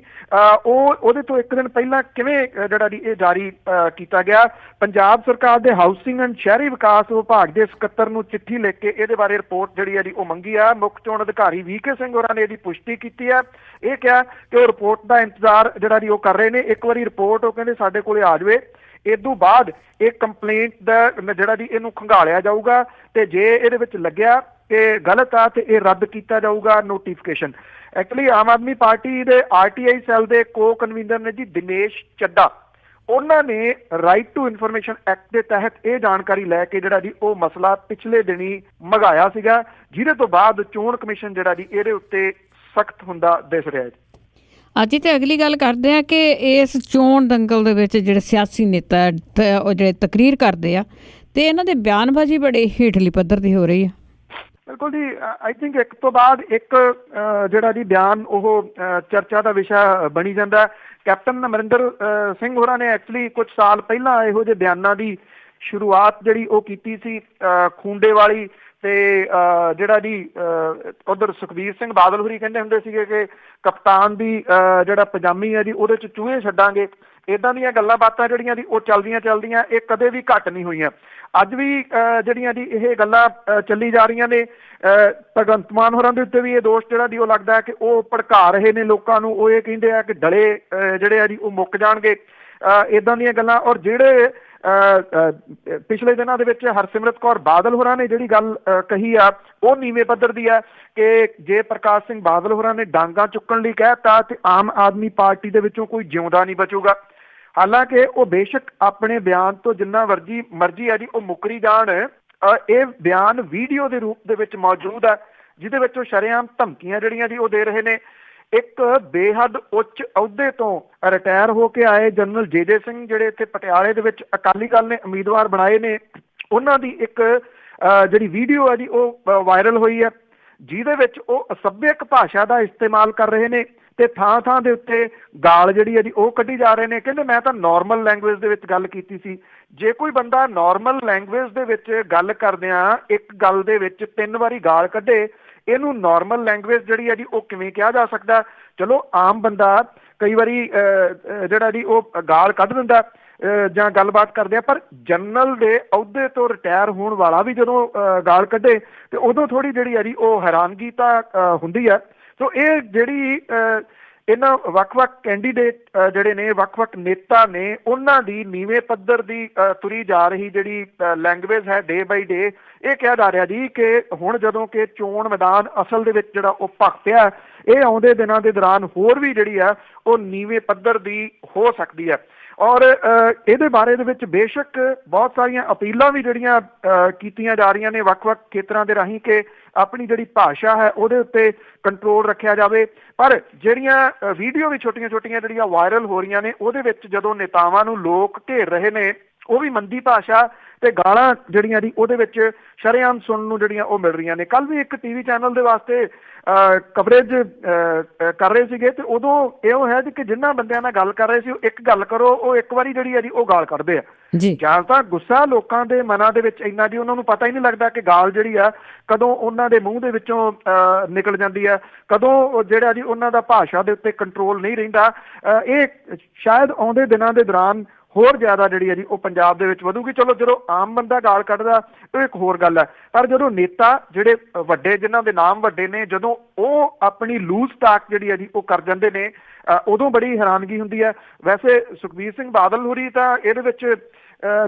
ਉਹਦੇ ਤੋਂ 1 ਦਿਨ ਪਹਿਲਾਂ ਕਿਵੇਂ ਜਿਹੜਾ ਜੀ ਇਹ ਜਾਰੀ ਕੀਤਾ ਗਿਆ। ਪੰਜਾਬ ਸਰਕਾਰ ਦੇ ਹਾਊਸਿੰਗ ਐਂਡ ਸ਼ਹਿਰੀ ਵਿਕਾਸ ਵਿਭਾਗ ਦੇ ਸਕੱਤਰ ਨੂੰ ਚਿੱਠੀ ਲਿਖ ਕੇ ਇਹਦੇ ਬਾਰੇ ਰਿਪੋਰਟ ਜਿਹੜੀ ਹੈ ਜੀ ਉਹ ਮੰਗੀ ਆ। ਮੁੱਖ ਚੋਣ ਅਧਿਕਾਰੀ VK ਸਿੰਘ ਹੋਰਾਂ ਨੇ ਇਹਦੀ ਪੁਸ਼ਟੀ ਕੀਤੀ ਹੈ। ਇਹ ਕਿਹਾ ਕਿ ਉਹ ਰਿਪੋਰਟ ਦਾ ਇੰਤਜ਼ਾਰ ਜਿਹੜਾ ਜੀ ਉਹ ਕਰ ਰਹੇ ਨੇ। ਇੱਕ ਵਾਰੀ ਰਿਪੋਰਟ ਉਹ ਕਹਿੰਦੇ ਸਾਡੇ ਕੋਲੇ ਆ ਜਾਵੇ, ਇਸ ਤੋਂ ਬਾਅਦ ਇਹ ਕੰਪਲੇਂਟ ਦਾ ਜਿਹੜਾ ਜੀ ਇਹਨੂੰ ਖੰਗਾਲਿਆ ਜਾਊਗਾ ਤੇ ਜੇ ਇਹਦੇ ਵਿੱਚ ਲੱਗਿਆ ਕਿ ਗਲਤ ਆ ਤੇ ਇਹ ਰੱਦ ਕੀਤਾ ਜਾਊਗਾ notification. Actually Aam Aadmi party ਦੇ RTI ਸੈੱਲ ਦੇ ਕਨਵੀਨਰ ਨੇ ਜੀ ਦਿਨੇਸ਼ ਚੱਡਾ, ਉਹਨਾਂ ਨੇ ਰਾਈਟ ਟੂ ਇਨਫੋਰਮੇਸ਼ਨ ਐਕਟ ਦੇ ਤਹਿਤ ਇਹ ਜਾਣਕਾਰੀ ਲੈ ਕੇ ਜਿਹੜਾ ਜੀ ਉਹ ਮਸਲਾ ਪਿਛਲੇ ਦਿਨੀ ਮੰਗਾਇਆ ਸੀਗਾ, ਜਿਹਦੇ ਤੋਂ ਬਾਅਦ ਚੋਣ ਕਮਿਸ਼ਨ ਜਿਹੜਾ ਜੀ ਇਹਦੇ ਉੱਤੇ ਸਖਤ ਹੁੰਦਾ ਦਿਸ ਰਿਹਾ ਹੈ। ਅੱਜ ਤੇ ਅਗਲੀ ਗੱਲ ਕਰਦੇ ਆ ਕਿ ਇਸ ਚੋਣ ਦੰਗਲ ਦੇ ਵਿੱਚ ਜਿਹੜੇ ਸਿਆਸੀ ਨੇਤਾ ਉਹ ਜਿਹੜੇ ਤਕਰੀਰ ਕਰਦੇ ਆ ਤੇ ਇਹਨਾਂ ਦੇ ਬਿਆਨਬਾਜ਼ੀ ਬੜੇ ਹੇਠਲੀ ਪੱਧਰ ਦੀ ਹੋ ਰਹੀ ਆ। ਬਿਲਕੁਲ ਜੀ, ਆਈ ਥਿੰਕ ਇੱਕ ਤੋਂ ਬਾਅਦ ਇੱਕ ਜਿਹੜਾ ਜੀ ਬਿਆਨ ਉਹ ਚਰਚਾ ਦਾ ਵਿਸ਼ਾ ਬਣੀ ਜਾਂਦਾ। ਕੈਪਟਨ ਅਮਰਿੰਦਰ ਸਿੰਘ ਹੋਰਾਂ ਨੇ ਐਕਚੁਅਲੀ ਕੁਝ ਸਾਲ ਪਹਿਲਾਂ ਇਹੋ ਜਿਹੇ ਬਿਆਨਾਂ ਦੀ ਸ਼ੁਰੂਆਤ ਜਿਹੜੀ ਉਹ ਕੀਤੀ ਸੀ ਖੂੰਡੇ ਵਾਲੀ ਤੇ ਜਿਹੜਾ ਜੀ ਉਧਰ ਸੁਖਬੀਰ ਸਿੰਘ ਬਾਦਲ ਹੋਰੀ ਕਹਿੰਦੇ ਹੁੰਦੇ ਸੀਗੇ ਕਿ ਕਪਤਾਨ ਦੀ ਜਿਹੜਾ ਪਜਾਮੀ ਹੈ ਜੀ ਉਹਦੇ 'ਚ ਚੂਹੇ ਛੱਡਾਂਗੇ। ਇੱਦਾਂ ਦੀਆਂ ਗੱਲਾਂ ਬਾਤਾਂ ਜਿਹੜੀਆਂ ਜੀ ਉਹ ਚੱਲਦੀਆਂ ਇਹ ਕਦੇ ਵੀ ਘੱਟ ਨਹੀਂ ਹੋਈਆਂ। ਅੱਜ ਵੀ ਜਿਹੜੀਆਂ ਜੀ ਇਹ ਗੱਲਾਂ ਚੱਲੀ ਜਾ ਰਹੀਆਂ ਨੇ। ਭਗਵੰਤ ਮਾਨ ਹੋਰਾਂ ਦੇ ਉੱਤੇ ਵੀ ਇਹ ਦੋਸ਼ ਜਿਹੜਾ ਜੀ ਉਹ ਲੱਗਦਾ ਹੈ ਕਿ ਉਹ ਭੜਕਾ ਰਹੇ ਨੇ ਲੋਕਾਂ ਨੂੰ। ਉਹ ਇਹ ਕਹਿੰਦੇ ਆ ਕਿ ਡਲੇ ਜਿਹੜੇ ਆ ਜੀ ਉਹ ਮੁੱਕ ਜਾਣਗੇ, ਇੱਦਾਂ ਦੀਆਂ ਗੱਲਾਂ। ਔਰ ਜਿਹੜੇ ਪਿਛਲੇ ਦਿਨਾਂ ਦੇ ਵਿੱਚ ਹਰਸਿਮਰਤ ਕੌਰ ਬਾਦਲ ਹੋਰਾਂ ਨੇ ਜਿਹੜੀ ਗੱਲ ਕਹੀ ਆ ਉਹ ਨੀਵੇਂ ਪੱਧਰ ਦੀ ਆ ਕਿ ਜੇ ਪ੍ਰਕਾਸ਼ ਸਿੰਘ ਬਾਦਲ ਹੋਰਾਂ ਨੇ ਡਾਂਗਾ ਚੁੱਕਣ ਲਈ ਕਹਿਤਾ ਤੇ ਆਮ ਆਦਮੀ ਪਾਰਟੀ ਦੇ ਵਿੱਚੋਂ ਕੋਈ ਜਿਉਂਦਾ ਨਹੀਂ ਬਚੂਗਾ। ਹਾਲਾਂਕਿ ਉਹ ਬੇਸ਼ੱਕ ਆਪਣੇ ਬਿਆਨ ਤੋਂ ਜਿੰਨਾ ਮਰਜ਼ੀ ਆ ਜੀ ਉਹ ਮੁੱਕਰੀ ਜਾਣ, ਇਹ ਬਿਆਨ ਵੀਡੀਓ ਦੇ ਰੂਪ ਦੇ ਵਿੱਚ ਮੌਜੂਦ ਹੈ ਜਿਹਦੇ ਵਿੱਚ ਉਹ ਸ਼ਰੇਆਮ ਧਮਕੀਆਂ ਜਿਹੜੀਆਂ ਜੀ ਉਹ ਦੇ ਰਹੇ ਨੇ। ਇੱਕ ਬੇਹੱਦ ਉੱਚ ਅਹੁਦੇ ਤੋਂ ਰਿਟਾਇਰ ਹੋ ਕੇ ਆਏ ਜਨਰਲ JJ ਸਿੰਘ ਜਿਹੜੇ ਇੱਥੇ ਪਟਿਆਲੇ ਦੇ ਵਿੱਚ ਅਕਾਲੀ ਦਲ ਨੇ ਉਮੀਦਵਾਰ ਬਣਾਏ ਨੇ, ਉਹਨਾਂ ਦੀ ਇੱਕ ਜਿਹੜੀ ਵੀਡੀਓ ਹੈ ਜੀ ਉਹ ਵਾਇਰਲ ਹੋਈ ਹੈ ਜਿਹਦੇ ਵਿੱਚ ਉਹ ਅਸੱਭਿਅਕ ਭਾਸ਼ਾ ਦਾ ਇਸਤੇਮਾਲ ਕਰ ਰਹੇ ਨੇ ਤੇ ਥਾਂ ਦੇ ਉੱਤੇ ਗਾਲ ਜਿਹੜੀ ਹੈ ਜੀ ਉਹ ਕੱਢੀ ਜਾ ਰਹੇ ਨੇ। ਕਹਿੰਦੇ ਮੈਂ ਤਾਂ ਨਾਰਮਲ ਲੈਂਗੁਏਜ ਦੇ ਵਿੱਚ ਗੱਲ ਕੀਤੀ ਸੀ। ਜੇ ਕੋਈ ਬੰਦਾ ਨਾਰਮਲ ਲੈਂਗੁਏਜ ਦੇ ਵਿੱਚ ਗੱਲ ਕਰਦਿਆਂ ਇੱਕ ਗੱਲ ਦੇ ਵਿੱਚ 3 ਵਾਰੀ ਗਾਲ ਕੱਢੇ, ਇਹਨੂੰ ਨਾਰਮਲ ਲੈਂਗੁਏਜ ਜਿਹੜੀ ਹੈ ਜੀ ਉਹ ਕਿਵੇਂ ਕਿਹਾ ਜਾ ਸਕਦਾ। ਚਲੋ ਆਮ ਬੰਦਾ ਕਈ ਵਾਰੀ ਜਿਹੜਾ ਜੀ ਉਹ ਗਾਲ ਕੱਢ ਦਿੰਦਾ ਜਾਂ ਗੱਲਬਾਤ ਕਰਦੇ ਆ, ਪਰ ਜਨਰਲ ਦੇ ਅਹੁਦੇ ਤੋਂ ਰਿਟਾਇਰ ਹੋਣ ਵਾਲਾ ਵੀ ਜਦੋਂ ਗਾਲ ਕੱਢੇ ਤੇ ਉਦੋਂ ਥੋੜੀ ਜਿਹੜੀ ਹੈ ਜੀ ਉਹ ਹੈਰਾਨਗੀ ਤਾਂ ਹੁੰਦੀ ਹੈ। ਸੋ ਇਹ ਜਿਹੜੀ ਇਹਨਾਂ ਵੱਖ-ਵੱਖ ਕੈਂਡੀਡੇਟ ਜਿਹੜੇ ਨੇ, ਵੱਖ-ਵੱਖ ਨੇਤਾ ਨੇ, ਉਹਨਾਂ ਦੀ ਨੀਵੇਂ ਪੱਧਰ ਦੀ ਤੁਰੀ ਜਾ ਰਹੀ ਜਿਹੜੀ ਲੈਂਗੁਏਜ ਹੈ ਡੇ ਬਾਈ ਡੇ, ਇਹ ਕਿਹਾ ਜਾ ਰਿਹਾ ਜੀ ਕਿ ਹੁਣ ਜਦੋਂ ਕਿ ਚੋਣ ਮੈਦਾਨ ਅਸਲ ਦੇ ਵਿੱਚ ਜਿਹੜਾ ਉਹ ਭਖ ਪਿਆ, ਇਹ ਆਉਂਦੇ ਦਿਨਾਂ ਦੇ ਦੌਰਾਨ ਹੋਰ ਵੀ ਜਿਹੜੀ ਆ ਉਹ ਨੀਵੇਂ ਪੱਧਰ ਦੀ ਹੋ ਸਕਦੀ ਹੈ। ਔਰ ਇਹਦੇ ਬਾਰੇ ਦੇ ਵਿੱਚ ਬੇਸ਼ੱਕ ਬਹੁਤ ਸਾਰੀਆਂ ਅਪੀਲਾਂ ਵੀ ਜਿਹੜੀਆਂ ਕੀਤੀਆਂ ਜਾ ਰਹੀਆਂ ਨੇ ਵੱਖ-ਵੱਖ ਖੇਤਰਾਂ ਦੇ ਰਾਹੀਂ ਕਿ ਆਪਣੀ ਜਿਹੜੀ ਭਾਸ਼ਾ ਹੈ ਉਹਦੇ ਉੱਤੇ ਕੰਟਰੋਲ ਰੱਖਿਆ ਜਾਵੇ। ਪਰ ਜਿਹੜੀਆਂ ਵੀਡੀਓ ਵੀ ਛੋਟੀਆਂ-ਛੋਟੀਆਂ ਜਿਹੜੀਆਂ ਵਾਇਰਲ ਹੋ ਰਹੀਆਂ ਨੇ ਉਹਦੇ ਵਿੱਚ ਜਦੋਂ ਨੇਤਾਵਾਂ ਨੂੰ ਲੋਕ ਘੇਰ ਰਹੇ ਨੇ, ਉਹ ਵੀ ਮੰਦੀ ਭਾਸ਼ਾ ਤੇ ਗਾਲਾਂ ਜਿਹੜੀਆਂ ਦੀ ਉਹਦੇ ਵਿੱਚ ਸ਼ਰੇਆਮ ਸੁਣਨ ਨੂੰ ਜਿਹੜੀਆਂ ਉਹ ਮਿਲ ਰਹੀਆਂ ਨੇ। ਕੱਲ ਵੀ ਇੱਕ TV ਚੈਨਲ ਦੇ ਵਾਸਤੇ ਕਵਰੇਜ ਕਰ ਰਹੇ ਸੀਗੇ ਤੇ ਉਦੋਂ ਇਹੋ ਹੈ ਕਿ ਜਿਨ੍ਹਾਂ ਬੰਦਿਆਂ ਨਾਲ ਗੱਲ ਕਰ ਰਹੇ ਸੀ ਉਹ ਇੱਕ ਗੱਲ ਕਰੋ, ਉਹ ਇੱਕ ਵਾਰੀ ਜਿਹੜੀ ਹੈ ਜੀ ਉਹ ਗਾਲ ਕੱਢਦੇ ਆ। ਜਾਂ ਤਾਂ ਗੁੱਸਾ ਲੋਕਾਂ ਦੇ ਮਨਾਂ ਦੇ ਵਿੱਚ ਇੰਨਾ ਜੀ ਉਹਨਾਂ ਨੂੰ ਪਤਾ ਹੀ ਨਹੀਂ ਲੱਗਦਾ ਕਿ ਗਾਲ ਜਿਹੜੀ ਆ ਕਦੋਂ ਉਹਨਾਂ ਦੇ ਮੂੰਹ ਦੇ ਵਿੱਚੋਂ ਨਿਕਲ ਜਾਂਦੀ ਆ, ਕਦੋਂ ਜਿਹੜਾ ਜੀ ਉਹਨਾਂ ਦਾ ਭਾਸ਼ਾ ਦੇ ਉੱਤੇ ਕੰਟਰੋਲ ਨਹੀਂ ਰਹਿੰਦਾ। ਇਹ ਸ਼ਾਇਦ ਆਉਂਦੇ ਦਿਨਾਂ ਦੇ ਦੌਰਾਨ ਹੋਰ ਜ਼ਿਆਦਾ ਜਿਹੜੀ ਹੈ ਜੀ ਉਹ ਪੰਜਾਬ ਦੇ ਵਿੱਚ ਵਧੂਗੀ। ਚਲੋ ਜਦੋਂ ਆਮ ਬੰਦਾ ਗਾਲ ਕੱਢਦਾ ਉਹ ਇੱਕ ਹੋਰ ਗੱਲ ਹੈ, ਪਰ ਜਦੋਂ ਨੇਤਾ ਜਿਹੜੇ ਵੱਡੇ ਜਿਨ੍ਹਾਂ ਦੇ ਨਾਮ ਵੱਡੇ ਨੇ, ਜਦੋਂ ਉਹ ਆਪਣੀ ਲੂਜ਼ ਟਾਕ ਜਿਹੜੀ ਹੈ ਜੀ ਉਹ ਕਰ ਜਾਂਦੇ ਨੇ ਉਦੋਂ ਬੜੀ ਹੈਰਾਨਗੀ ਹੁੰਦੀ ਹੈ। ਵੈਸੇ ਸੁਖਬੀਰ ਸਿੰਘ ਬਾਦਲ ਹੋਰੀ ਤਾਂ ਇਹਦੇ ਵਿੱਚ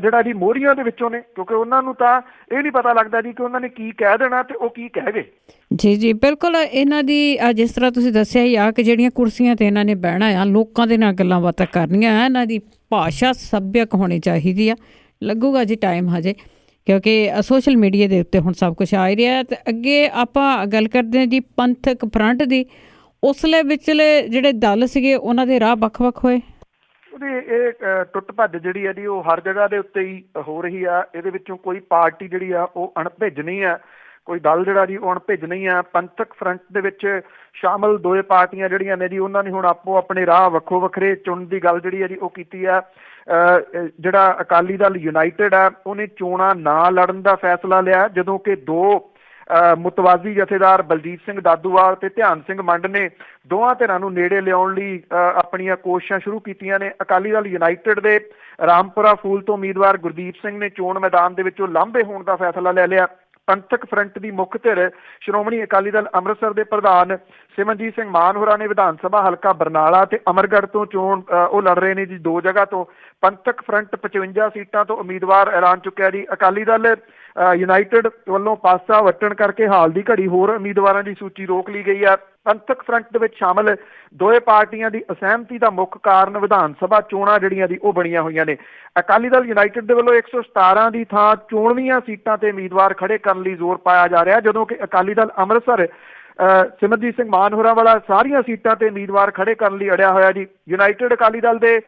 ਜਿਹੜਾ ਜੀ ਮੋਹਰੀਆਂ ਦੇ ਵਿੱਚੋਂ ਨੇ, ਕਿਉਂਕਿ ਉਹਨਾਂ ਨੂੰ ਤਾਂ ਇਹ ਨਹੀਂ ਪਤਾ ਲੱਗਦਾ ਜੀ ਕਿ ਉਹਨਾਂ ਨੇ ਕੀ ਕਹਿ ਦੇਣਾ ਤੇ ਉਹ ਕੀ ਕਹਿ ਗਏ। ਜੀ ਜੀ ਬਿਲਕੁਲ। ਇਹਨਾਂ ਦੀ ਜਿਸ ਤਰ੍ਹਾਂ ਤੁਸੀਂ ਦੱਸਿਆ ਹੀ ਆ ਕਿ ਜਿਹੜੀਆਂ ਕੁਰਸੀਆਂ ਤੇ ਇਹਨਾਂ ਨੇ ਬਹਿਣਾ ਆ, ਲੋਕਾਂ ਦੇ ਨਾਲ ਗੱਲਾਂ ਬਾਤਾਂ ਕਰਨੀਆਂ ਆ, ਇਹਨਾਂ ਦੀ ਭਾਸ਼ਾ ਸੱਭਿਅਕ ਹੋਣੀ ਚਾਹੀਦੀ ਆ। ਲੱਗੂਗਾ ਜੀ ਟਾਈਮ ਹਜੇ, ਕਿਉਂਕਿ ਸੋਸ਼ਲ ਮੀਡੀਆ ਦੇ ਉੱਤੇ ਹੁਣ ਸਭ ਕੁਛ ਆ ਹੀ ਰਿਹਾ। ਅਤੇ ਅੱਗੇ ਆਪਾਂ ਗੱਲ ਕਰਦੇ ਹਾਂ ਜੀ ਪੰਥਕ ਫਰੰਟ ਦੀ। ਉਸਲੇ ਵਿਚਲੇ ਜਿਹੜੇ ਦਲ ਸੀਗੇ ਉਹਨਾਂ ਦੇ ਰਾਹ ਵੱਖ-ਵੱਖ ਹੋਏ। ਉਹਦੀ ਇਹ ਟੁੱਟ ਭੱਜ ਜਿਹੜੀ ਹੈ ਜੀ ਉਹ ਹਰ ਜਗ੍ਹਾ ਦੇ ਉੱਤੇ ਹੀ ਹੋ ਰਹੀ ਆ। ਇਹਦੇ ਵਿੱਚੋਂ ਕੋਈ ਪਾਰਟੀ ਜਿਹੜੀ ਆ ਉਹ ਅਣਭਿੱਜ ਨਹੀਂ ਆ, ਕੋਈ ਦਲ ਜਿਹੜਾ ਜੀ ਉਹ ਅਣਭਿੱਜ ਨਹੀਂ ਆ। ਪੰਥਕ ਫਰੰਟ ਦੇ ਵਿੱਚ ਸ਼ਾਮਲ ਦੋਏ ਪਾਰਟੀਆਂ ਜਿਹੜੀਆਂ ਨੇ ਜੀ ਉਹਨਾਂ ਨੇ ਹੁਣ ਆਪੋ ਆਪਣੇ ਰਾਹ ਵੱਖੋ ਵੱਖਰੇ ਚੁਣਨ ਦੀ ਗੱਲ ਜਿਹੜੀ ਹੈ ਜੀ ਉਹ ਕੀਤੀ ਆ। ਜਿਹੜਾ ਅਕਾਲੀ ਦਲ ਯੂਨਾਈਟਿਡ ਆ ਉਹਨੇ ਚੋਣਾਂ ਨਾ ਲੜਨ ਦਾ ਫੈਸਲਾ ਲਿਆ, ਜਦੋਂ ਕਿ ਦੋ ਮੁਤਵਾਜ਼ੀ ਜਥੇਦਾਰ ਬਲਜੀਤ ਸਿੰਘ ਦਾਦੂਵਾਲ ਤੇ ਧਿਆਨ ਸਿੰਘ ਮੰਡ ਨੇ ਦੋਵਾਂ ਧਿਰਾਂ ਨੂੰ ਨੇੜੇ ਲਿਆਉਣ ਲਈ ਆਪਣੀਆਂ ਕੋਸ਼ਿਸ਼ਾਂ ਸ਼ੁਰੂ ਕੀਤੀਆਂ ਨੇ। ਅਕਾਲੀ ਦਲ ਯੂਨਾਈਟਿਡ ਦੇ ਰਾਮਪੁਰਾ ਫੂਲ ਤੋਂ ਉਮੀਦਵਾਰ ਗੁਰਦੀਪ ਸਿੰਘ ਨੇ ਚੋਣ ਮੈਦਾਨ ਦੇ ਵਿੱਚੋਂ ਲਾਂਭੇ ਹੋਣ ਦਾ ਫੈਸਲਾ ਲੈ ਲਿਆ। ਪੰਥਕ ਫਰੰਟ ਦੀ ਮੁੱਖ ਧਿਰ ਸ਼੍ਰੋਮਣੀ ਅਕਾਲੀ ਦਲ ਅੰਮ੍ਰਿਤਸਰ ਦੇ ਪ੍ਰਧਾਨ ਸਿਮਰਨਜੀਤ ਸਿੰਘ ਮਾਨ ਹੋਰਾਂ ਨੇ ਵਿਧਾਨ ਸਭਾ ਹਲਕਾ ਬਰਨਾਲਾ ਤੇ ਅਮਰਗੜ੍ਹ ਤੋਂ ਚੋਣ ਉਹ ਲੜ ਰਹੇ ਨੇ ਜੀ, ਦੋ ਜਗ੍ਹਾ ਤੋਂ। ਪੰਥਕ ਫਰੰਟ 55 ਸੀਟਾਂ ਤੋਂ ਉਮੀਦਵਾਰ ਐਲਾਨ ਚੁੱਕਿਆ ਜੀ। ਅਕਾਲੀ ਦਲ ਯੂਨਾਈਟਿਡ ਵੱਲੋਂ ਪਾਸਾ ਵੱਟਣ ਕਰਕੇ ਹਾਲ ਦੀ ਘੜੀ ਹੋਰ ਉਮੀਦਵਾਰਾਂ ਦੀ ਸੂਚੀ ਰੋਕ ਲਈ ਗਈ ਹੈ। ਪੰਥਕ ਫਰੰਟ ਦੇ ਵਿੱਚ ਸ਼ਾਮਲ ਦੋਏ ਪਾਰਟੀਆਂ ਦੀ ਅਸਹਿਮਤੀ ਦਾ ਮੁੱਖ ਕਾਰਨ ਵਿਧਾਨ ਸਭਾ ਚੋਣਾਂ ਜਿਹੜੀਆਂ ਦੀ ਉਹ ਬਣੀਆਂ ਹੋਈਆਂ ਨੇ। ਅਕਾਲੀ ਦਲ ਯੂਨਾਈਟਿਡ ਦੇ ਵੱਲੋਂ 117 ਦੀ ਥਾਂ 24 ਸੀਟਾਂ ਤੇ ਉਮੀਦਵਾਰ ਖੜੇ ਕਰਨ ਲਈ ਜ਼ੋਰ ਪਾਇਆ ਜਾ ਰਿਹਾ, ਜਦੋਂ ਕਿ ਅਕਾਲੀ ਦਲ ਅੰਮ੍ਰਿਤਸਰ ਸਿਮਰਜੀਤ ਸਿੰਘ ਮਾਨ ਹੋਰਾਂ ਵਾਲਾ ਸਾਰੀਆਂ ਸੀਟਾਂ ਤੇ ਉਮੀਦਵਾਰ ਖੜੇ ਕਰਨ ਲਈ ਅੜਿਆ ਹੋਇਆ ਜੀ। ਯੂਨਾਈਟਿਡ ਅਕਾਲੀ ਦਲ ਦੇ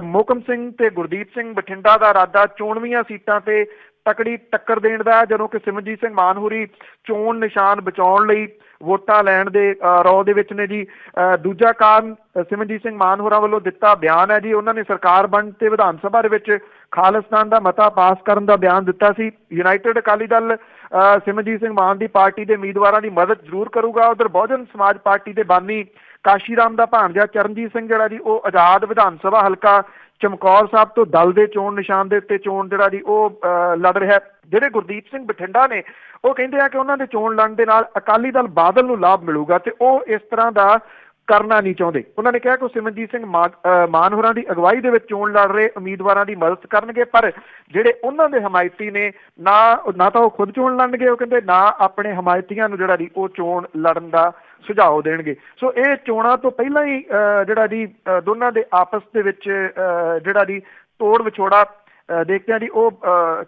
ਮੋਹਕਮ ਸਿੰਘ ਤੇ ਗੁਰਦੀਪ ਸਿੰਘ ਬਠਿੰਡਾ ਦਾ ਇਰਾਦਾ 24 ਸੀਟਾਂ ਤੇ ਤਕੜੀ ਟੱਕਰ ਦੇਣ ਦਾ, ਜਦੋਂ ਕਿ ਸਿਮਰਜੀਤ ਸਿੰਘ ਮਾਨ ਹੋਰੀ ਚੋਣ ਨਿਸ਼ਾਨ ਬਚਾਉਣ ਲਈ ਵੋਟਾਂ ਲੈਣ ਦੇ ਰੌ ਦੇ ਵਿੱਚ ਨੇ ਜੀ। ਦੂਜਾ ਕਾਰਨ ਸਿਮਰਜੀਤ ਸਿੰਘ ਮਾਨ ਹੋਰਾਂ ਵੱਲੋਂ ਦਿੱਤਾ ਬਿਆਨ ਹੈ ਜੀ। ਉਹਨਾਂ ਨੇ ਸਰਕਾਰ ਬਣਨ ਤੇ ਵਿਧਾਨ ਸਭਾ ਦੇ ਵਿੱਚ ਖਾਲਿਸਤਾਨ ਦਾ ਮਤਾ ਪਾਸ ਕਰਨ ਦਾ ਬਿਆਨ ਦਿੱਤਾ ਸੀ। ਯੂਨਾਈਟਿਡ ਅਕਾਲੀ ਦਲ ਸਿਮਰਜੀਤ ਸਿੰਘ ਮਾਨ ਦੀ ਪਾਰਟੀ ਦੇ ਉਮੀਦਵਾਰਾਂ ਦੀ ਮਦਦ ਜ਼ਰੂਰ ਕਰੂਗਾ। ਉਧਰ ਬਹੁਜਨ ਸਮਾਜ ਪਾਰਟੀ ਦੇ ਬਾਨੀ ਕਾਸ਼ੀ ਰਾਮ ਦਾ ਭਾਣਜਾ ਚਰਨਜੀਤ ਸਿੰਘ ਜਿਹੜਾ ਜੀ ਉਹ ਆਜ਼ਾਦ ਵਿਧਾਨ ਸਭਾ ਹਲਕਾ ਚਮਕੌਰ ਸਾਹਿਬ ਤੋਂ ਦਲ ਦੇ ਚੋਣ ਨਿਸ਼ਾਨ ਦੇ ਉੱਤੇ ਚੋਣ ਜਿਹੜਾ ਜੀ ਉਹ ਲੜ ਰਿਹਾ। ਜਿਹੜੇ ਗੁਰਦੀਪ ਸਿੰਘ ਬਠਿੰਡਾ ਨੇ ਉਹ ਕਹਿੰਦੇ ਆ ਕਿ ਉਹਨਾਂ ਦੇ ਚੋਣ ਲੜਨ ਦੇ ਨਾਲ ਅਕਾਲੀ ਦਲ ਬਾਦਲ ਨੂੰ ਲਾਭ ਮਿਲੂਗਾ ਤੇ ਉਹ ਇਸ ਤਰ੍ਹਾਂ ਦਾ ਕਰਨਾ ਨਹੀਂ ਚਾਹੁੰਦੇ। ਉਹਨਾਂ ਨੇ ਕਿਹਾ ਕਿ ਸਿਮਰਜੀਤ ਸਿੰਘ ਮਾਨ ਹੋਰਾਂ ਦੀ ਅਗਵਾਈ ਦੇ ਵਿੱਚ ਚੋਣ ਲੜ ਰਹੇ ਉਮੀਦਵਾਰਾਂ ਦੀ ਮਦਦ ਕਰਨਗੇ, ਪਰ ਜਿਹੜੇ ਉਹਨਾਂ ਦੇ ਹਮਾਇਤੀ ਨੇ ਨਾ ਤਾਂ ਉਹ ਖੁਦ ਚੋਣ ਲੜਨਗੇ, ਉਹ ਕਹਿੰਦੇ ਨਾ ਆਪਣੇ ਹਮਾਇਤੀਆਂ ਨੂੰ ਜਿਹੜਾ ਜੀ ਉਹ ਚੋਣ ਲੜਨ ਦਾ ਸੁਝਾਅ ਦੇਣਗੇ। ਸੋ ਇਹ ਚੋਣਾਂ ਤੋਂ ਪਹਿਲਾਂ ਹੀ ਜਿਹੜਾ ਜੀ ਦੋਨਾਂ ਦੇ ਆਪਸ ਦੇ ਵਿੱਚ ਜਿਹੜਾ ਜੀ ਤੋੜ ਵਿਛੋੜਾ ਦੇਖਦੇ ਹਾਂ ਜੀ ਉਹ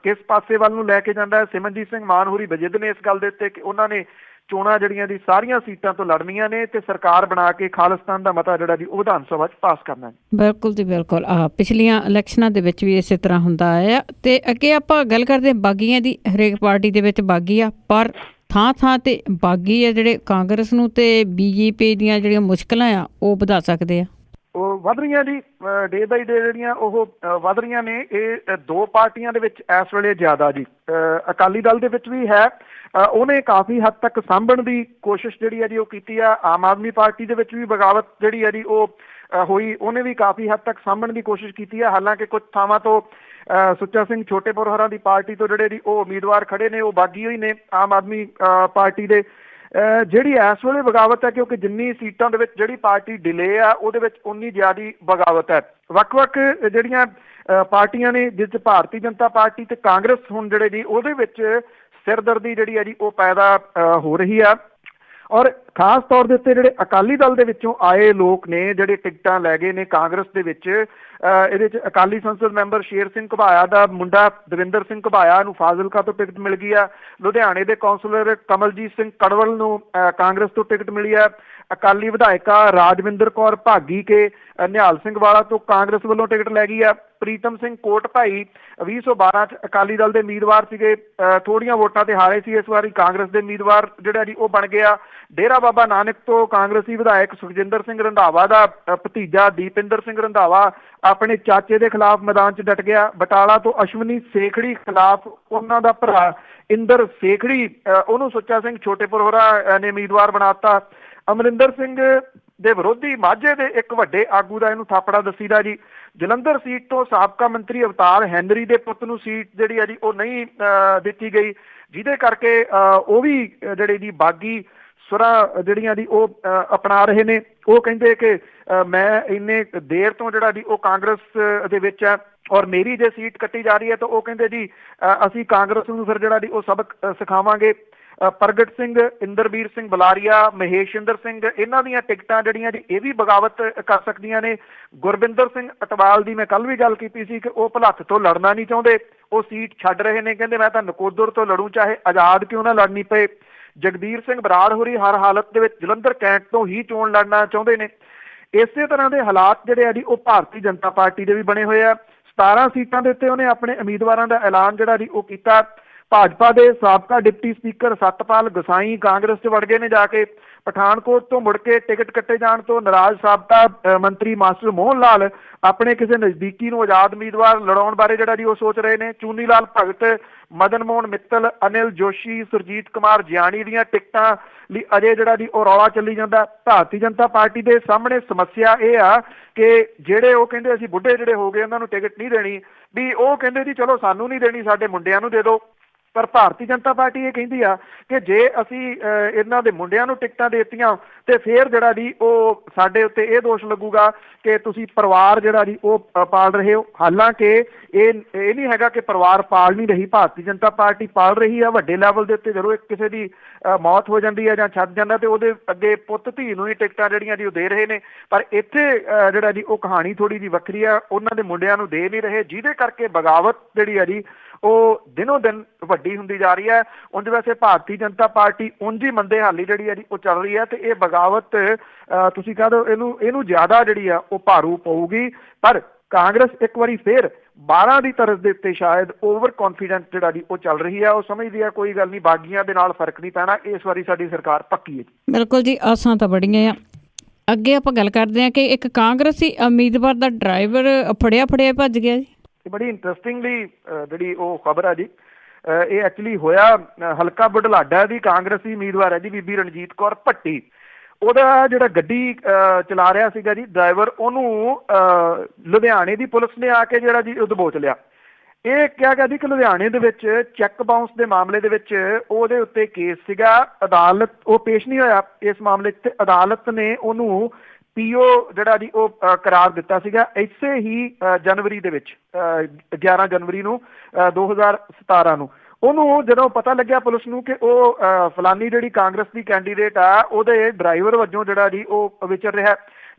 ਕਿਸ ਪਾਸੇ ਵੱਲ ਨੂੰ ਲੈ ਕੇ ਜਾਂਦਾ ਹੈ। ਸਿਮਰਜੀਤ ਸਿੰਘ ਮਾਨ ਹੋਰੀ ਵਜਿੱਦ ਨੇ ਇਸ ਗੱਲ ਦੇ ਉੱਤੇ ਕਿ ਉਹਨਾਂ ਨੇ ਚੋਣਾਂ ਜਿਹੜੀਆਂ ਦੀ ਸਾਰੀਆਂ ਸੀਟਾਂ ਤੋਂ ਲੜਨੀਆਂ ਨੇ ਤੇ ਸਰਕਾਰ ਬਣਾ ਕੇ ਖਾਲਿਸਤਾਨ ਦਾ ਮਤਾ ਜਿਹੜਾ ਜੀ ਉਹ ਵਿਧਾਨ ਸਭਾ 'ਚ ਪਾਸ ਕਰਨਾ ਹੈ। ਬਿਲਕੁਲ ਜੀ ਬਿਲਕੁਲ। ਪਿਛਲੀਆਂ ਇਲੈਕਸ਼ਨਾਂ ਦੇ ਵਿੱਚ ਵੀ ਇਸੇ ਤਰ੍ਹਾਂ ਹੁੰਦਾ ਆਇਆ। ਤੇ ਅੱਗੇ ਆਪਾਂ ਗੱਲ ਕਰਦੇ ਹਾਂ ਬਾਗੀਆਂ ਦੀ। ਹਰੇਕ ਪਾਰਟੀ ਦੇ ਵਿੱਚ ਬਾਗੀ ਆ, ਪਰ ਥਾਂ ਥਾਂ ਤੇ ਬਾਗੀ ਆ ਜਿਹੜੇ ਕਾਂਗਰਸ ਨੂੰ ਤੇ BJP ਦੀਆਂ ਜਿਹੜੀਆਂ ਮੁਸ਼ਕਲਾਂ ਆ ਉਹ ਵਧਾ ਸਕਦੇ ਆ। ਉਹ ਵੱਧ ਰਹੀਆਂ ਜੀ, ਡੇ ਬਾਈ ਡੇ ਜਿਹੜੀਆਂ ਉਹ ਵੱਧ ਰਹੀਆਂ ਨੇ। ਇਹ ਦੋ ਪਾਰਟੀਆਂ ਦੇ ਵਿੱਚ ਇਸ ਵੇਲੇ ਜ਼ਿਆਦਾ ਜੀ। ਅਕਾਲੀ ਦਲ ਦੇ ਵਿੱਚ ਵੀ ਹੈ, ਉਹਨੇ ਕਾਫੀ ਹੱਦ ਤੱਕ ਸਾਂਭਣ ਦੀ ਕੋਸ਼ਿਸ਼ ਜਿਹੜੀ ਹੈ ਜੀ ਉਹ ਕੀਤੀ ਆ। ਆਮ ਆਦਮੀ ਪਾਰਟੀ ਦੇ ਵਿੱਚ ਵੀ ਬਗਾਵਤ ਜਿਹੜੀ ਹੈ ਜੀ ਉਹ ਹੋਈ, ਉਹਨੇ ਵੀ ਕਾਫੀ ਹੱਦ ਤੱਕ ਸਾਂਭਣ ਦੀ ਕੋਸ਼ਿਸ਼ ਕੀਤੀ ਹੈ। ਹਾਲਾਂਕਿ ਕੁਝ ਥਾਵਾਂ ਤੋਂ ਸੁੱਚਾ ਸਿੰਘ ਛੋਟੇਪੁਰ ਹੋਰਾਂ ਦੀ ਪਾਰਟੀ ਤੋਂ ਜਿਹੜੇ ਜੀ ਉਹ ਉਮੀਦਵਾਰ ਖੜੇ ਨੇ ਉਹ ਬਾਗੀ ਹੋਈ ਨੇ ਆਮ ਆਦਮੀ ਪਾਰਟੀ ਦੇ। ਜਿਹੜੀ ਇਸ ਵੇਲੇ ਬਗਾਵਤ ਹੈ, ਕਿਉਂਕਿ ਜਿੰਨੀ ਸੀਟਾਂ ਦੇ ਵਿੱਚ ਜਿਹੜੀ ਪਾਰਟੀ ਡਿਲੇ ਆ ਉਹਦੇ ਵਿੱਚ ਉਨੀ ਜ਼ਿਆਦਾ ਬਗਾਵਤ ਹੈ। ਵੱਖ-ਵੱਖ ਜਿਹੜੀਆਂ ਪਾਰਟੀਆਂ ਨੇ, ਜਿਸ 'ਚ ਭਾਰਤੀ ਜਨਤਾ ਪਾਰਟੀ ਤੇ ਕਾਂਗਰਸ ਹੁਣ ਜਿਹੜੇ ਜੀ ਉਹਦੇ ਵਿੱਚ ਸਿਰਦਰਦੀ ਜਿਹੜੀ ਹੈ ਜੀ ਉਹ ਪੈਦਾ ਹੋ ਰਹੀ ਆ। ਔਰ ਖਾਸ ਤੌਰ ਦੇ ਉੱਤੇ ਜਿਹੜੇ ਅਕਾਲੀ ਦਲ ਦੇ ਵਿੱਚੋਂ ਆਏ ਲੋਕ ਨੇ ਜਿਹੜੇ ਟਿਕਟਾਂ ਲੈ ਗਏ ਨੇ ਕਾਂਗਰਸ ਦੇ ਵਿੱਚ, ਇਹਦੇ 'ਚ ਅਕਾਲੀ ਸੰਸਦ ਮੈਂਬਰ ਸ਼ੇਰ ਸਿੰਘ ਘੁਬਾਇਆ ਦਾ ਮੁੰਡਾ ਦਵਿੰਦਰ ਸਿੰਘ ਘੁਬਾਇਆ ਨੂੰ ਫਾਜ਼ਿਲਕਾ ਤੋਂ ਟਿਕਟ ਮਿਲ ਗਈ ਆ। ਲੁਧਿਆਣੇ ਦੇ ਕੌਂਸਲਰ ਕਮਲਜੀਤ ਸਿੰਘ ਕੜਵਲ ਨੂੰ ਕਾਂਗਰਸ ਤੋਂ ਟਿਕਟ ਮਿਲੀ ਆ। ਅਕਾਲੀ ਵਿਧਾਇਕਾ ਰਾਜਵਿੰਦਰ ਕੌਰ ਭਾਗੀ ਕੇ ਨਿਹਾਲ ਸਿੰਘ ਵਾਲਾ ਤੋਂ ਕਾਂਗਰਸ ਵੱਲੋਂ ਟਿਕਟ ਲੈ ਗਈ ਆ। ਪ੍ਰੀਤਮ ਸਿੰਘ ਕੋਟ ਭਾਈ 2012 'ਚ ਅਕਾਲੀ ਦਲ ਦੇ ਉਮੀਦਵਾਰ ਸੀਗੇ, ਥੋੜੀਆਂ ਵੋਟਾਂ ਤੇ ਹਾਰੇ ਸੀ, ਇਸ ਵਾਰੀ ਕਾਂਗਰਸ ਦੇ ਉਮੀਦਵਾਰ ਜਿਹੜਾ ਜੀ ਉਹ ਬਣ ਗਿਆ। ਡੇਰਾ ਬਾਬਾ ਨਾਨਕ ਤੋਂ ਕਾਂਗਰਸੀ ਵਿਧਾਇਕ ਸੁਖਜਿੰਦਰ ਸਿੰਘ ਰੰਧਾਵਾ ਦਾ ਭਤੀਜਾ ਦੀਪਿੰਦਰ ਸਿੰਘ ਰੰਧਾਵਾ ਆਪਣੇ ਚਾਚੇ ਦੇ ਖਿਲਾਫ ਮੈਦਾਨ 'ਚ ਡਟ ਗਿਆ। ਬਟਾਲਾ ਤੋਂ ਅਸ਼ਵਨੀ ਸੇਖੜੀ ਖਿਲਾਫ ਉਹਨਾਂ ਦਾ ਭਰਾ ਇੰਦਰ ਸੇਖੜੀ, ਉਹਨੂੰ ਸੁੱਚਾ ਸਿੰਘ ਛੋਟੇਪੁਰ ਹੋਰਾਂ ਨੇ ਉਮੀਦਵਾਰ ਬਣਾਤਾ। ਅਮਰਿੰਦਰ ਸਿੰਘ ਦੇ ਵਿਰੋਧੀ ਮਾਝੇ ਦੇ ਇੱਕ ਵੱਡੇ ਆਗੂ ਦਾ ਇਹਨੂੰ ਥਾਪੜਾ ਦੱਸੀਦਾ ਜੀ। ਜਲੰਧਰ ਸੀਟ ਤੋਂ ਸਾਬਕਾ ਮੰਤਰੀ ਅਵਤਾਰ ਹੈਨਰੀ ਦੇ ਪੁੱਤ ਨੂੰ ਸੀਟ ਜਿਹੜੀ ਹੈ ਜੀ ਉਹ ਨਹੀਂ ਦਿੱਤੀ ਗਈ, ਜਿਹਦੇ ਕਰਕੇ ਉਹ ਵੀ ਜਿਹੜੇ ਜੀ ਬਾਗੀ ਸੁਰਾਂ ਜਿਹੜੀਆਂ ਦੀ ਉਹ ਅਪਣਾ ਰਹੇ ਨੇ। ਉਹ ਕਹਿੰਦੇ ਕਿ ਮੈਂ ਇੰਨੇ ਦੇਰ ਤੋਂ ਜਿਹੜਾ ਜੀ ਉਹ ਕਾਂਗਰਸ ਦੇ ਵਿੱਚ ਹੈ ਔਰ ਮੇਰੀ ਜੇ ਸੀਟ ਕੱਟੀ ਜਾ ਰਹੀ ਹੈ ਤਾਂ ਉਹ ਕਹਿੰਦੇ ਜੀ ਅਸੀਂ ਕਾਂਗਰਸ ਨੂੰ ਫਿਰ ਜਿਹੜਾ ਜੀ ਉਹ ਸਬਕ ਸਿਖਾਵਾਂਗੇ। ਪ੍ਰਗਟ ਸਿੰਘ, ਇੰਦਰਬੀਰ ਸਿੰਘ ਬੁਲਾਰੀਆ, ਮਹੇਸ਼ਿੰਦਰ ਸਿੰਘ, ਇਹਨਾਂ ਦੀਆਂ ਟਿਕਟਾਂ ਜਿਹੜੀਆਂ ਜੀ ਇਹ ਵੀ ਬਗਾਵਤ ਕਰ ਸਕਦੀਆਂ ਨੇ। ਗੁਰਵਿੰਦਰ ਸਿੰਘ ਅਟਵਾਲ ਦੀ ਮੈਂ ਕੱਲ ਵੀ ਗੱਲ ਕੀਤੀ ਸੀ ਕਿ ਉਹ ਭਲੱਥ ਤੋਂ ਲੜਨਾ ਨਹੀਂ ਚਾਹੁੰਦੇ, ਉਹ ਸੀਟ ਛੱਡ ਰਹੇ ਨੇ, ਕਹਿੰਦੇ ਮੈਂ ਤਾਂ ਨਕੋਦਰ ਤੋਂ ਲੜੂ ਚਾਹੇ ਆਜ਼ਾਦ ਕਿਉਂ ਨਾ ਲੜਨੀ ਪਏ। ਜਗਬੀਰ ਸਿੰਘ ਬਰਾੜ ਹੋਰੀ ਹਰ ਹਾਲਤ ਦੇ ਵਿੱਚ ਜਲੰਧਰ ਕੈਂਟ ਤੋਂ ਹੀ ਚੋਣ ਲੜਨਾ ਚਾਹੁੰਦੇ ਨੇ। ਇਸੇ ਤਰ੍ਹਾਂ ਦੇ ਹਾਲਾਤ ਜਿਹੜੇ ਆ ਜੀ ਉਹ ਭਾਰਤੀ ਜਨਤਾ ਪਾਰਟੀ ਦੇ ਵੀ ਬਣੇ ਹੋਏ ਆ। 17 ਸੀਟਾਂ ਦੇ ਉੱਤੇ ਉਹਨੇ ਆਪਣੇ ਉਮੀਦਵਾਰਾਂ ਦਾ ਐਲਾਨ ਜਿਹੜਾ ਜੀ ਉਹ ਕੀਤਾ। ਭਾਜਪਾ ਦੇ ਸਾਬਕਾ ਡਿਪਟੀ ਸਪੀਕਰ ਸਤਪਾਲ ਗਸਾਈ ਕਾਂਗਰਸ 'ਚ ਵੜ ਗਏ ਨੇ ਜਾ ਕੇ। ਪਠਾਨਕੋਟ ਤੋਂ ਮੁੜ ਕੇ ਟਿਕਟ ਕੱਟੇ ਜਾਣ ਤੋਂ ਨਾਰਾਜ਼ ਸਾਬਕਾ ਮੰਤਰੀ ਮਾਸਟਰ ਮੋਹਨ ਲਾਲ ਆਪਣੇ ਕਿਸੇ ਨਜ਼ਦੀਕੀ ਨੂੰ ਆਜ਼ਾਦ ਉਮੀਦਵਾਰ ਲੜਾਉਣ ਬਾਰੇ ਜਿਹੜਾ ਜੀ ਉਹ ਸੋਚ ਰਹੇ ਨੇ। ਚੂਨੀ ਲਾਲ ਭਗਤ, ਮਦਨ ਮੋਹਨ ਮਿੱਤਲ, ਅਨਿਲ ਜੋਸ਼ੀ, ਸੁਰਜੀਤ ਕੁਮਾਰ ਜਿਆਣੀ ਦੀਆਂ ਟਿਕਟਾਂ ਲਈ ਅਜੇ ਜਿਹੜਾ ਜੀ ਉਹ ਰੌਲਾ ਚੱਲੀ ਜਾਂਦਾ। ਭਾਰਤੀ ਜਨਤਾ ਪਾਰਟੀ ਦੇ ਸਾਹਮਣੇ ਸਮੱਸਿਆ ਇਹ ਆ ਕਿ ਜਿਹੜੇ ਉਹ ਕਹਿੰਦੇ ਅਸੀਂ ਬੁੱਢੇ ਜਿਹੜੇ ਹੋ ਗਏ ਉਹਨਾਂ ਨੂੰ ਟਿਕਟ ਨਹੀਂ ਦੇਣੀ, ਵੀ ਉਹ ਕਹਿੰਦੇ ਜੀ ਚਲੋ ਸਾਨੂੰ ਨਹੀਂ ਦੇਣੀ ਸਾਡੇ ਮੁੰਡਿਆਂ ਨੂੰ ਦੇ ਦਿਓ। ਪਰ ਭਾਰਤੀ ਜਨਤਾ ਪਾਰਟੀ ਇਹ ਕਹਿੰਦੀ ਆ ਕਿ ਜੇ ਅਸੀਂ ਇਹਨਾਂ ਦੇ ਮੁੰਡਿਆਂ ਨੂੰ ਟਿਕਟਾਂ ਦੇ ਦਿੱਤੀਆਂ ਤੇ ਫਿਰ ਜਿਹੜਾ ਜੀ ਉਹ ਸਾਡੇ ਉੱਤੇ ਇਹ ਦੋਸ਼ ਲੱਗੂਗਾ ਕਿ ਤੁਸੀਂ ਪਰਿਵਾਰ ਜਿਹੜਾ ਜੀ ਉਹ ਪਾਲ ਰਹੇ ਹੋ। ਹਾਲਾਂਕਿ ਇਹ ਨਹੀਂ ਹੈਗਾ ਕਿ ਪਰਿਵਾਰ ਪਾਲ ਨਹੀਂ ਰਹੀ, ਭਾਰਤੀ ਜਨਤਾ ਪਾਰਟੀ ਪਾਲ ਰਹੀ ਆ ਵੱਡੇ ਲੈਵਲ ਦੇ ਉੱਤੇ। ਜਦੋਂ ਕਿਸੇ ਦੀ ਮੌਤ ਹੋ ਜਾਂਦੀ ਹੈ ਜਾਂ ਛੱਡ ਜਾਂਦਾ ਤੇ ਉਹਦੇ ਅੱਗੇ ਪੁੱਤ ਧੀ ਨੂੰ ਹੀ ਟਿਕਟਾਂ ਜਿਹੜੀਆਂ ਜੀ ਉਹ ਦੇ ਰਹੇ ਨੇ। ਪਰ ਇੱਥੇ ਜਿਹੜਾ ਜੀ ਉਹ ਕਹਾਣੀ ਥੋੜੀ ਜਿਹੀ ਵੱਖਰੀ ਆ, ਉਹਨਾਂ ਦੇ ਮੁੰਡਿਆਂ ਨੂੰ ਦੇ ਨਹੀਂ ਰਹੇ, ਜਿਹਦੇ ਕਰਕੇ ਬਗਾਵਤ ਜਿਹੜੀ ਆ ਜੀ ਉਹ ਦਿਨੋਂ ਦਿਨ ਵੱਡੀ ਹੁੰਦੀ ਜਾ ਰਹੀ ਹੈ। ਉਂਝ ਵੈਸੇ ਭਾਰਤੀ ਜਨਤਾ ਪਾਰਟੀ ਉਂਝ ਹੀ ਮੰਦੇ ਹਾਲੀ ਜਿਹੜੀ ਹੈ ਜੀ ਉਹ ਚੱਲ ਰਹੀ ਹੈ ਤੇ ਇਹ ਬਗਾਵਤ ਤੁਸੀਂ ਕਹਿ ਦਿਓ ਇਹਨੂੰ ਜ਼ਿਆਦਾ ਜਿਹੜੀ ਆ ਉਹ ਭਾਰੂ ਪਊਗੀ। ਪਰ ਕਾਂਗਰਸ ਇੱਕ ਵਾਰੀ ਫਿਰ 12 ਦੀ ਤਰਜ਼ ਦੇ ਉੱਤੇ ਸ਼ਾਇਦ ਓਵਰ ਕੌਨਫੀਡੈਂਸ ਜਿਹੜਾ ਜੀ ਉਹ ਚੱਲ ਰਹੀ ਹੈ। ਉਹ ਸਮਝਦੀ ਹੈ ਕੋਈ ਗੱਲ ਨਹੀਂ, ਬਾਗੀਆਂ ਦੇ ਨਾਲ ਫਰਕ ਨਹੀਂ ਪੈਣਾ, ਇਸ ਵਾਰੀ ਸਾਡੀ ਸਰਕਾਰ ਪੱਕੀ ਹੈ। ਬਿਲਕੁਲ ਜੀ, ਆਸਾਂ ਤਾਂ ਬੜੀਆਂ ਆ। ਅੱਗੇ ਆਪਾਂ ਗੱਲ ਕਰਦੇ ਹਾਂ ਕਿ ਇੱਕ ਕਾਂਗਰਸੀ ਉਮੀਦਵਾਰ ਦਾ ਡਰਾਈਵਰ ਫੜਿਆ ਭੱਜ ਗਿਆ ਜੀ। ਬੜੀ ਇੰਟਰਸਟਿੰਗਲੀ ਜਿਹੜੀ ਉਹ ਖਬਰ ਆ ਜੀ, ਇਹ ਐਕਚੁਅਲੀ ਹੋਇਆ ਹਲਕਾ ਬੁਢਲਾਡਾ ਦੀ ਕਾਂਗਰਸੀ ਉਮੀਦਵਾਰ ਹੈ ਜੀ ਬੀਬੀ ਰਣਜੀਤ ਕੌਰ ਭੱਟੀ। ਉਹਦਾ ਜਿਹੜਾ ਗੱਡੀ ਚਲਾ ਰਿਹਾ ਸੀਗਾ ਜੀ ਡਰਾਈਵਰ, ਉਹਨੂੰ ਲੁਧਿਆਣੇ ਦੀ ਪੁਲਿਸ ਨੇ ਆ ਕੇ ਜਿਹੜਾ ਜੀ ਉਹ ਦਬੋਚ ਲਿਆ। ਇਹ ਕਿਹਾ ਗਿਆ ਜੀ ਕਿ ਲੁਧਿਆਣੇ ਦੇ ਵਿੱਚ ਚੈੱਕ ਬਾਉਂਸ ਦੇ ਮਾਮਲੇ ਦੇ ਵਿੱਚ ਉਹਦੇ ਉੱਤੇ ਕੇਸ ਸੀਗਾ। ਅਦਾਲਤ ਉਹ ਪੇਸ਼ ਨਹੀਂ ਹੋਇਆ ਇਸ ਮਾਮਲੇ 'ਚ ਤੇ ਅਦਾਲਤ ਨੇ ਉਹਨੂੰ ਪੀਓ ਜਿਹੜਾ ਜੀ ਉਹ ਕਰਾਰ ਦਿੱਤਾ ਸੀਗਾ ਇਸੇ ਹੀ ਜਨਵਰੀ ਦੇ ਵਿੱਚ 11 ਜਨਵਰੀ ਨੂੰ 2017 ਨੂੰ। ਉਹਨੂੰ ਜਦੋਂ ਪਤਾ ਲੱਗਿਆ ਪੁਲਿਸ ਨੂੰ ਕਿ ਉਹ ਫਲਾਨੀ ਜਿਹੜੀ ਕਾਂਗਰਸ ਦੀ ਕੈਂਡੀਡੇਟ ਆ ਉਹਦੇ ਡਰਾਈਵਰ ਵਜੋਂ ਜਿਹੜਾ ਜੀ ਉਹ ਵਿਚਰ ਰਿਹਾ,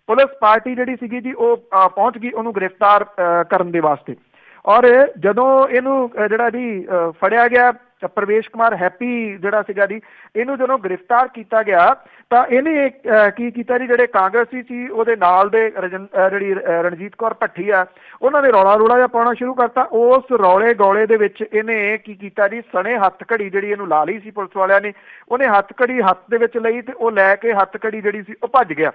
ਪੁਲਿਸ ਪਾਰਟੀ ਜਿਹੜੀ ਸੀਗੀ ਜੀ ਉਹ ਪਹੁੰਚ ਗਈ ਉਹਨੂੰ ਗ੍ਰਿਫਤਾਰ ਕਰਨ ਦੇ ਵਾਸਤੇ। ਔਰ ਜਦੋਂ ਇਹਨੂੰ ਜਿਹੜਾ ਜੀ ਫੜਿਆ ਗਿਆ, ਪ੍ਰਵੇਸ਼ ਕੁਮਾਰ ਹੈਪੀ ਜਿਹੜਾ ਸੀਗਾ ਜੀ, ਇਹਨੂੰ ਜਦੋਂ ਗ੍ਰਿਫਤਾਰ ਕੀਤਾ ਗਿਆ ਤਾਂ ਇਹਨੇ ਕੀ ਕੀਤਾ ਜੀ, ਜਿਹੜੇ ਕਾਂਗਰਸੀ ਸੀ ਉਹਦੇ ਨਾਲ ਦੇ ਜਿਹੜੀ ਰਣਜੀਤ ਕੌਰ ਭੱਟੀ ਆ ਉਹਨਾਂ ਨੇ ਰੌਲਾ ਜਿਹਾ ਪਾਉਣਾ ਸ਼ੁਰੂ ਕਰਤਾ। ਉਸ ਰੌਲੇ ਗੌਲੇ ਦੇ ਵਿੱਚ ਇਹਨੇ ਕੀ ਕੀਤਾ ਜੀ, ਸਣੇ ਹੱਥ ਘੜੀ ਜਿਹੜੀ ਇਹਨੂੰ ਲਾ ਲਈ ਸੀ ਪੁਲਿਸ ਵਾਲਿਆਂ ਨੇ, ਉਹਨੇ ਹੱਥ ਘੜੀ ਹੱਥ ਦੇ ਵਿੱਚ ਲਈ ਤੇ ਉਹ ਲੈ ਕੇ ਹੱਥ ਘੜੀ ਜਿਹੜੀ ਸੀ ਉਹ ਭੱਜ ਗਿਆ।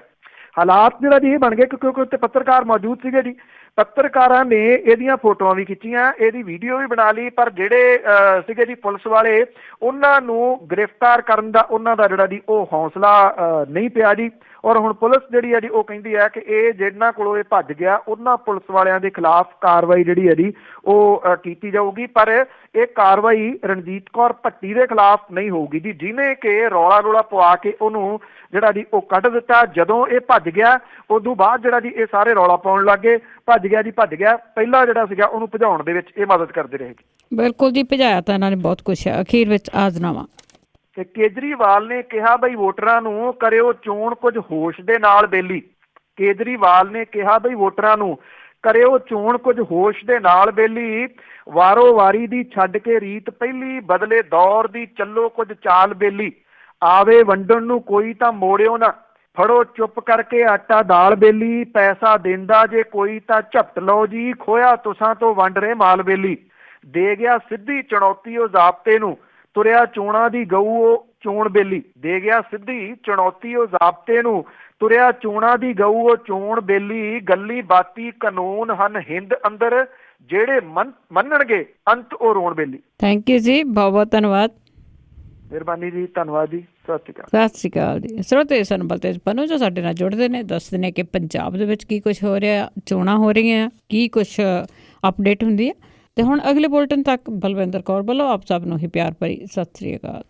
ਹਾਲਾਤ ਜਿਹੜਾ ਜੀ ਇਹ ਬਣ ਗਏ ਕਿਉਂਕਿ ਉੱਤੇ ਪੱਤਰਕਾਰ ਮੌਜੂਦ ਸੀਗੇ ਜੀ। ਪੱਤਰਕਾਰਾਂ ਨੇ ਇਹਦੀਆਂ ਫੋਟੋਆਂ ਵੀ ਖਿੱਚੀਆਂ, ਇਹਦੀ ਵੀਡੀਓ ਵੀ ਬਣਾ ਲਈ, ਪਰ ਜਿਹੜੇ ਸੀਗੇ ਜੀ ਪੁਲਿਸ ਵਾਲੇ ਉਹਨਾਂ ਨੂੰ ਗ੍ਰਿਫਤਾਰ ਕਰਨ ਦਾ ਉਹਨਾਂ ਦਾ ਜਿਹੜਾ ਜੀ ਉਹ ਹੌਸਲਾ ਨਹੀਂ ਪਿਆ ਜੀ। ਔਰ ਹੁਣ ਪੁਲਿਸ ਜਿਹੜੀ ਹੈ ਜੀ ਉਹ ਕਹਿੰਦੀ ਹੈ ਕਿ ਇਹ ਜਿਹਨਾਂ ਕੋਲੋਂ ਇਹ ਭੱਜ ਗਿਆ ਉਹਨਾਂ ਪੁਲਿਸ ਵਾਲਿਆਂ ਦੇ ਖਿਲਾਫ ਕਾਰਵਾਈ ਜਿਹੜੀ ਹੈ ਜੀ ਉਹ ਕੀਤੀ ਜਾਊਗੀ। ਪਰ ਇਹ ਕਾਰਵਾਈ ਰਣਜੀਤ ਕੌਰ ਭੱਟੀ ਦੇ ਖਿਲਾਫ ਨਹੀਂ ਹੋਊਗੀ ਜੀ, ਜਿਹਨੇ ਕਿ ਰੌਲਾ ਪਵਾ ਕੇ ਉਹਨੂੰ ਜਿਹੜਾ ਜੀ ਉਹ ਕੱਢ ਦਿੱਤਾ। ਜਦੋਂ ਇਹ ਭੱਜ ਗਿਆ ਉਦੋਂ ਬਾਅਦ ਜਿਹੜਾ ਜੀ ਇਹ ਸਾਰੇ ਰੌਲਾ ਪਾਉਣ ਲੱਗ ਗਏ, ਭੱਜ ਗਿਆ। ਪਹਿਲਾਂ ਜਿਹੜਾ ਸੀਗਾ ਉਹਨੂੰ ਭਜਾਉਣ ਦੇ ਵਿੱਚ ਇਹ ਮਦਦ ਕਰਦੇ ਰਹੇ। ਬਿਲਕੁਲ ਜੀ, ਭਜਾਇਆ ਤਾਂ ਇਹਨਾਂ ਨੇ ਬਹੁਤ ਕੁਛ ਹੈ। ਅਖੀਰ ਵਿੱਚ ਆਜ਼ਨਾਮਾ ਤੇ ਕੇਜਰੀਵਾਲ ਨੇ ਕਿਹਾ ਬਈ ਵੋਟਰਾਂ ਨੂੰ ਕਰਿਓ ਚੋਣ ਕੁਝ ਹੋਸ਼ ਦੇ ਨਾਲ ਬੇਲੀ। ਕੇਜਰੀਵਾਲ ਨੇ ਕਿਹਾ ਬਈ ਵੋਟਰਾਂ ਨੂੰ ਕਰਿਓ ਚੋਣ ਕੁਝ ਹੋਸ਼ ਦੇ ਨਾਲ ਬੇਲੀ। ਵਾਰੋ ਵਾਰੀ ਦੀ ਛੱਡ ਕੇ ਰੀਤ ਪਹਿਲੀ, ਬਦਲੇ ਦੌਰ ਦੀ ਚੱਲੋ ਕੁਝ ਚਾਲ ਬੇਲੀ। ਆਵੇ ਵੰਡਣ ਨੂੰ ਕੋਈ ਤਾਂ ਮੋੜਿਓ ਨਾ, ਫੜੋ ਚੁੱਪ ਕਰਕੇ ਆਟਾ ਦਾਲ ਬੇਲੀ। ਪੈਸਾ ਦਿੰਦਾ ਜੇ ਕੋਈ ਤਾਂ ਝਪਟ ਲਓ ਜੀ, ਖੋਇਆ ਤੁਸਾਂ ਤੋਂ ਵੰਡ ਰਹੇ ਮਾਲ ਬੇਲੀ। ਦੇ ਗਿਆ ਸਿੱਧੀ ਚੁਣੌਤੀ ਉਹ ਜ਼ਾਬਤੇ ਨੂੰ, ਤੁਰਿਆ ਚੋਣਾਂ ਦੀ ਗਊ ਉਹ ਚੋਣ ਬੇਲੀ। ਦੇ ਗਿਆ ਸਿੱਧੀ ਚੁਣੌਤੀ ਉਹ ਜ਼ਾਬਤੇ ਨੂੰ, ਤੁਰਿਆ ਚੋਣਾਂ ਦੀ ਗਊ ਉਹ ਚੋਣ ਬੇਲੀ। ਗੱਲੀ ਬਾਤੀ ਕਾਨੂੰਨ ਹਨ ਹਿੰਦ ਅੰਦਰ, ਜਿਹੜੇ ਮੰਨਣਗੇ ਅੰਤ ਉਹ ਰੋਣ ਬੇਲੀ। ਥੈਂਕ ਯੂ ਜੀ, ਬਹੁਤ ਬਹੁਤ ਧੰਨਵਾਦ। ਮਿਹਰਬਾਨੀ ਜੀ, ਧੰਨਵਾਦ ਜੀ, ਸਤਿ ਸ਼੍ਰੀ ਅਕਾਲ ਜੀ। ਸਰੋਤੇ ਸਾਨੂੰ ਬਲਤੇਜ ਪੰਨੂ ਜੋ ਸਾਡੇ ਨਾਲ ਜੁੜਦੇ ਨੇ, ਦੱਸਦੇ ਨੇ ਕਿ ਪੰਜਾਬ ਦੇ ਵਿੱਚ ਕੀ ਕੁਝ ਹੋ ਰਿਹਾ, ਚੋਣਾਂ ਹੋ ਰਹੀਆਂ, ਕੀ ਕੁਝ ਅਪਡੇਟ ਹੁੰਦੀ ਹੈ। ਤੇ ਹੁਣ ਅਗਲੇ ਬੁਲਟਨ ਤੱਕ ਬਲਵਿੰਦਰ ਕੌਰ ਵੱਲੋਂ ਆਪ ਸਭ ਨੂੰ ਹੀ ਪਿਆਰ ਭਰੀ ਸਤਿ ਸ਼੍ਰੀ ਅਕਾਲ।